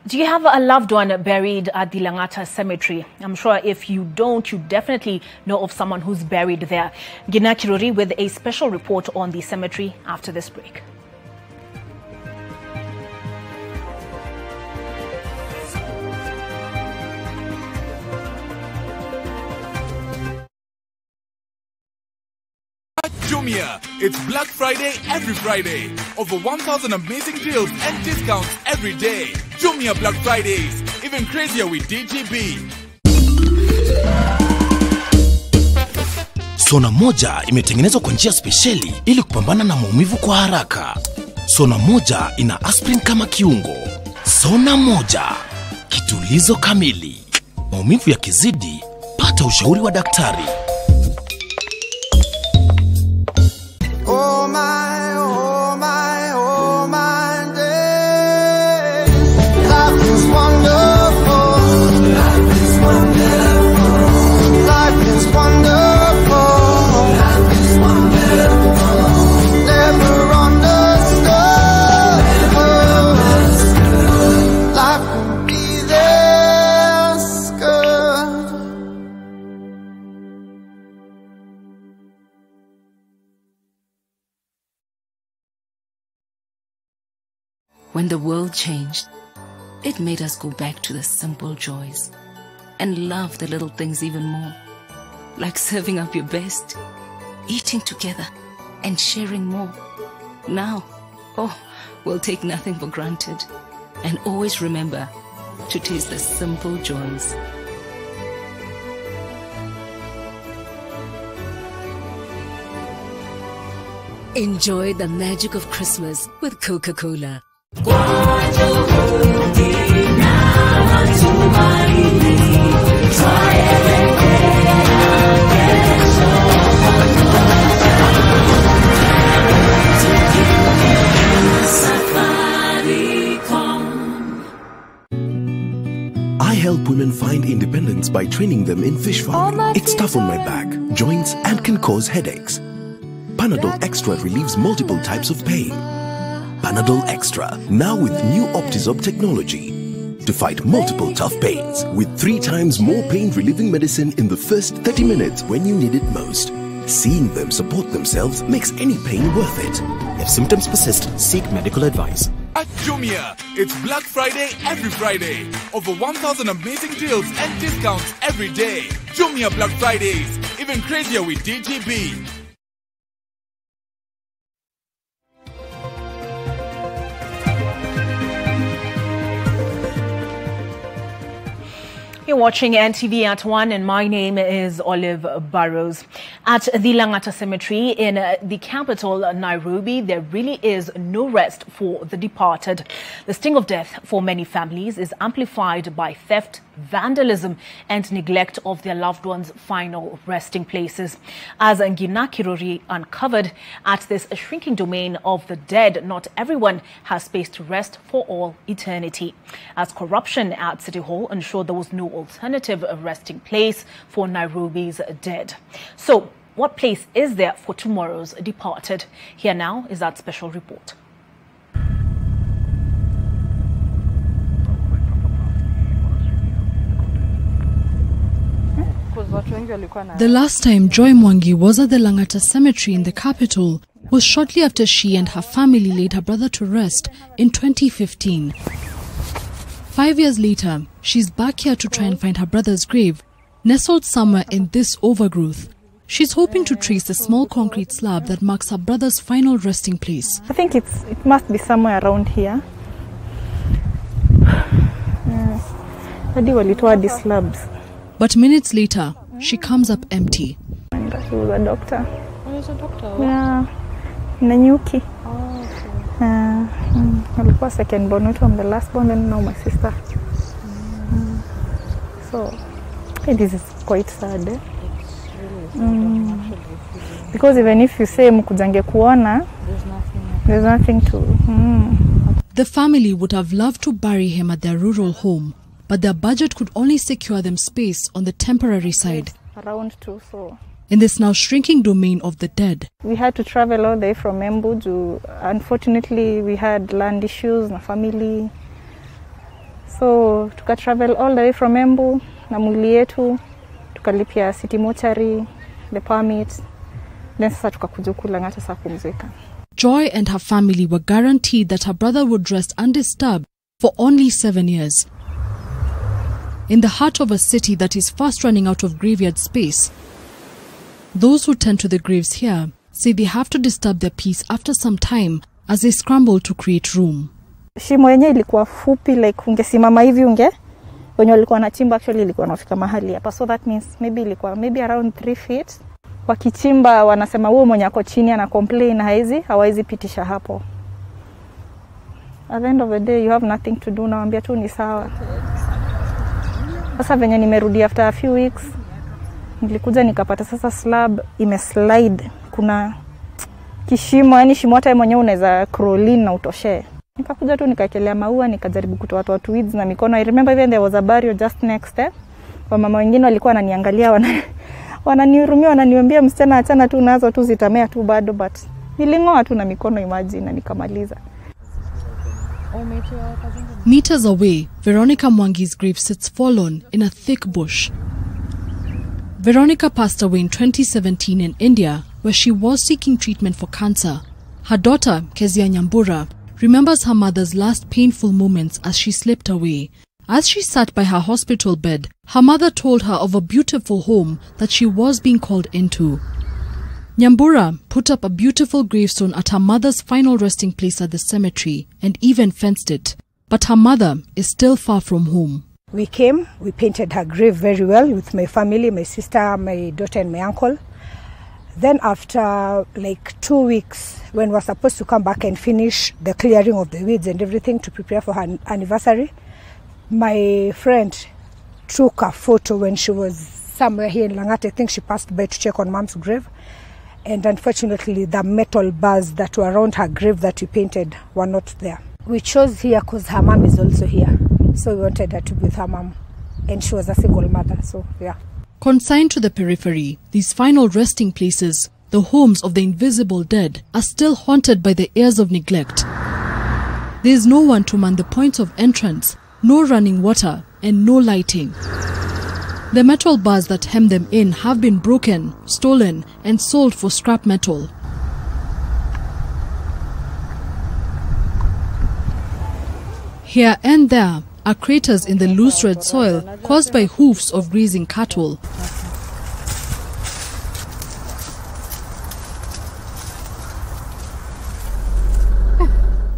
Do you have a loved one buried at the Langata Cemetery? I'm sure if you don't, you definitely know of someone who's buried there. Gina Kiruri with a special report on the cemetery after this break. Jumia, it's Black Friday every Friday. Over 1,000 amazing deals and discounts every day. Jumia Black Fridays, even crazier with DGB. Sona moja imetengenezwa kwa njia spesheli ili kupambana na maumivu kwa haraka. Sona moja ina aspirin kama kiungo. Sona moja, kitulizo kamili. Maumivu yakizidi, pata ushauri wa daktari. Oh my, oh my, oh my days. Life is wonderful. Life is wonderful. Life is wonderful. Life is wonderful. Never understood. Life can be this good. When the world changed, it made us go back to the simple joys and love the little things even more. Like serving up your best, eating together, and sharing more. Now, we'll take nothing for granted and always remember to taste the simple joys. Enjoy the magic of Christmas with Coca-Cola. I help women find independence by training them in fish farming. It's tough on my back, joints, and can cause headaches. Panadol Extra relieves multiple types of pain. Panadol Extra, now with new Optizorb technology to fight multiple tough pains with 3 times more pain-relieving medicine in the first 30 minutes when you need it most. Seeing them support themselves makes any pain worth it. If symptoms persist, seek medical advice. At Jumia, it's Black Friday every Friday. Over 1,000 amazing deals and discounts every day. Jumia Black Fridays, even crazier with DGB. You're watching NTV at 1 and my name is Olive Burrows. At the Langata Cemetery in the capital, Nairobi, there really is no rest for the departed. The sting of death for many families is amplified by theft, vandalism and neglect of their loved ones' final resting places. As Ngina Kirori uncovered, at this shrinking domain of the dead, not everyone has space to rest for all eternity. As corruption at City Hall ensured there was no alternative resting place for Nairobi's dead. So, what place is there for tomorrow's departed? Here now is that special report. The last time Joy Mwangi was at the Langata Cemetery in the capital was shortly after she and her family laid her brother to rest in 2015. 5 years later, she's back here to try and find her brother's grave, nestled somewhere in this overgrowth. She's hoping to trace the small concrete slab that marks her brother's final resting place. I think it must be somewhere around here. Daddy walitoa these slabs. But minutes later, she comes up empty. And he was a doctor. Oh, he's a doctor? Yeah, Nanyuki. Alikuwa second born, which I'm the last born, and now my sister. So, this is quite sad. Eh? It's really sad, actually. Because even if you say mkujange kuona, there's nothing to. The family would have loved to bury him at their rural home, but their budget could only secure them space on the temporary side. Around 2, so. In this now shrinking domain of the dead. We had to travel all the way from Embu to, unfortunately, we had land issues na family. So, tuka travel all the way from Embu na mwili yetu, tukalipia city mortuary, the permit. Then sasa tukakuja huku Langata sasa kumzika. Joy and her family were guaranteed that her brother would rest undisturbed for only 7 years. In the heart of a city that is fast running out of graveyard space, those who tend to the graves here say they have to disturb their peace after some time as they scramble to create room. Shimo yenye ilikuwa fupi, like ungesimama hivi wenye walikuwa wanachimba actually ilikuwa nafika mahali hapa, so that means maybe around 3 feet. Wakichimba wanasema huo mwenye ako chini ana complain hawezi pitisha hapo. At the end of the day you have nothing to do, naambia tu ni sawa. Sasa venye nimerudi after a few weeks, nilikuja nikapata sasa slab imeslide. Kuna kishimo, yani shimo hata mwenyewe unaweza crawl in na utoshe. Nikakuja tu nikakelea maua, nikajaribu kutoa weeds na mikono. I remember even there was a burial just next there. Mama wengine walikuwa wananiangalia wananihurumia, wananiambia msichana achana tu nazo tu zitamea tu bado, but nilingoa tu na mikono, imagine, na nikamaliza. Meters away, Veronica Mwangi's grave sits fallen in a thick bush. Veronica passed away in 2017 in India, where she was seeking treatment for cancer. Her daughter, Kezia Nyambura, remembers her mother's last painful moments as she slipped away. As she sat by her hospital bed, her mother told her of a beautiful home that she was being called into. Nyambura put up a beautiful gravestone at her mother's final resting place at the cemetery and even fenced it. But her mother is still far from home. We came, we painted her grave very well with my family, my sister, my daughter and my uncle. Then after like 2 weeks, when we were supposed to come back and finish the clearing of the weeds and everything to prepare for her anniversary, my friend took a photo when she was somewhere here in Langata. I think she passed by to check on Mom's grave. And unfortunately, the metal bars that were around her grave that we painted were not there. We chose here because her mom is also here. So we wanted her to be with her mom. And she was a single mother, so yeah. Consigned to the periphery, these final resting places, the homes of the invisible dead, are still haunted by the airs of neglect. There is no one to man the points of entrance, no running water, and no lighting. The metal bars that hem them in have been broken, stolen, and sold for scrap metal. Here and there are craters in the loose red soil caused by hoofs of grazing cattle.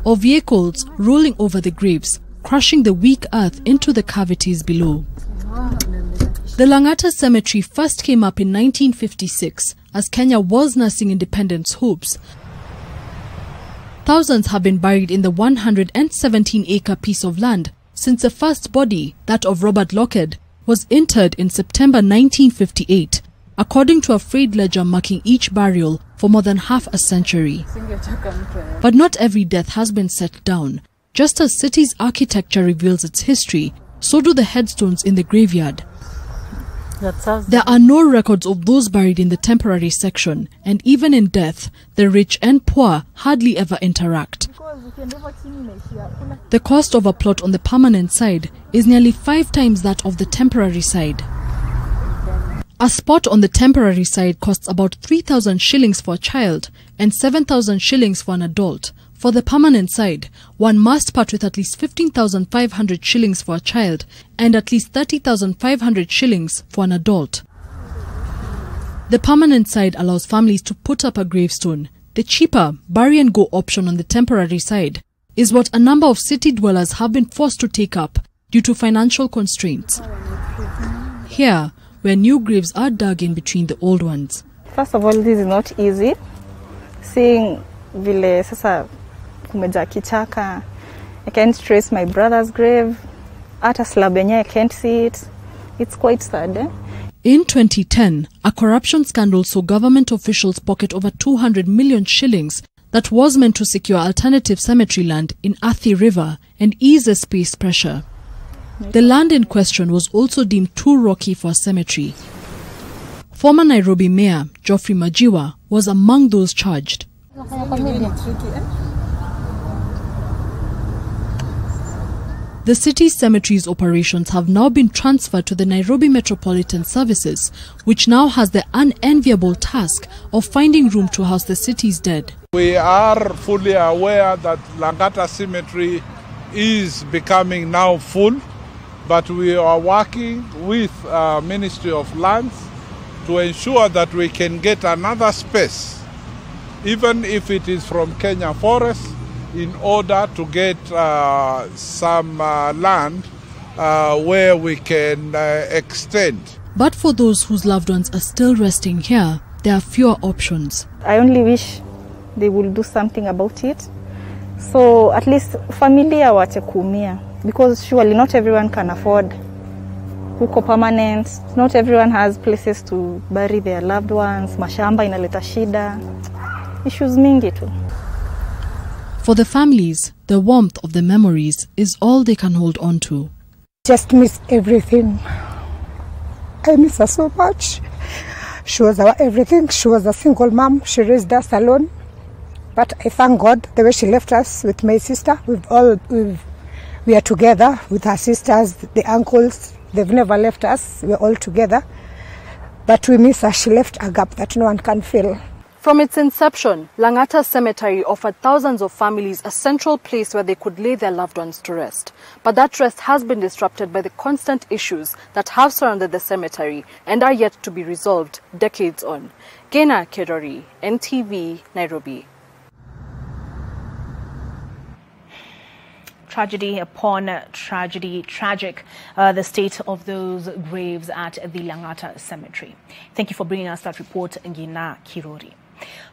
Or vehicles rolling over the graves, crushing the weak earth into the cavities below. The Langata Cemetery first came up in 1956 as Kenya was nursing independence hopes. Thousands have been buried in the 117-acre piece of land since the first body, that of Robert Lockheed, was interred in September 1958, according to a frayed ledger marking each burial for more than half a century. But not every death has been set down. Just as city's architecture reveals its history, so do the headstones in the graveyard. There are no records of those buried in the temporary section, and even in death, the rich and poor hardly ever interact. The cost of a plot on the permanent side is nearly 5 times that of the temporary side. A spot on the temporary side costs about 3,000 shillings for a child and 7,000 shillings for an adult. For the permanent side, one must part with at least 15,500 shillings for a child and at least 30,500 shillings for an adult. The permanent side allows families to put up a gravestone. The cheaper bury and go option on the temporary side is what a number of city dwellers have been forced to take up due to financial constraints. Here, where new graves are dug in between the old ones. First of all, this is not easy. Seeing vile sasa kumeja kichaka, I can't trace my brother's grave. At a slab yenye, I can't see it. It's quite sad. In 2010, a corruption scandal saw government officials pocket over 200 million shillings that was meant to secure alternative cemetery land in Athi River and ease the space pressure. The land in question was also deemed too rocky for a cemetery. Former Nairobi Mayor Geoffrey Majiwa was among those charged. The city's cemeteries operations have now been transferred to the Nairobi Metropolitan Services, which now has the unenviable task of finding room to house the city's dead. We are fully aware that Langata Cemetery is becoming now full, but we are working with Ministry of Lands to ensure that we can get another space, even if it is from Kenya Forest, in order to get some land where we can extend. But for those whose loved ones are still resting here, there are fewer options. I only wish they will do something about it. So at least familia wache kuumia, because surely not everyone can afford huko permanent. Not everyone has places to bury their loved ones. Mashamba inaleta shida. Issues mingi tu. For the families, the warmth of the memories is all they can hold on to. Just miss everything. I miss her so much. She was our everything. She was a single mom. She raised us alone. But I thank God the way she left us with my sister. We are together with her sisters, the uncles. They've never left us. We're all together. But we miss her. She left a gap that no one can fill. From its inception, Langata Cemetery offered thousands of families a central place where they could lay their loved ones to rest. But that rest has been disrupted by the constant issues that have surrounded the cemetery and are yet to be resolved decades on. Gena Kedori, NTV, Nairobi. Tragedy upon tragedy, tragic, the state of those graves at the Langata Cemetery. Thank you for bringing us that report, Gena Kirori.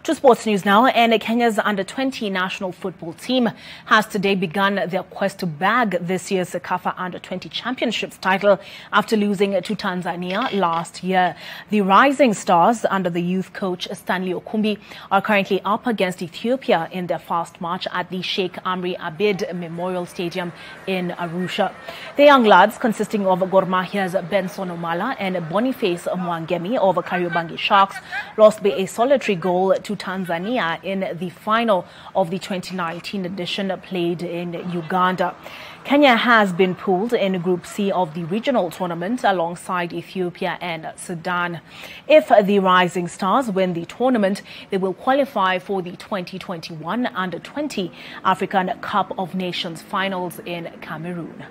To sports news now, and Kenya's under-20 national football team has today begun their quest to bag this year's CAF Under-20 Championships title after losing to Tanzania last year. The Rising Stars, under the youth coach Stanley Okumbi, are currently up against Ethiopia in their first match at the Sheikh Amri Abid Memorial Stadium in Arusha. The young lads, consisting of Gor Mahia's Benson Omala and Boniface Mwangemi of Kariobangi Sharks, lost by a solitary goal to Tanzania in the final of the 2019 edition played in Uganda. Kenya has been pooled in Group C of the regional tournament alongside Ethiopia and Sudan. If the Rising Stars win the tournament, they will qualify for the 2021 Under-20 African Cup of Nations finals in Cameroon.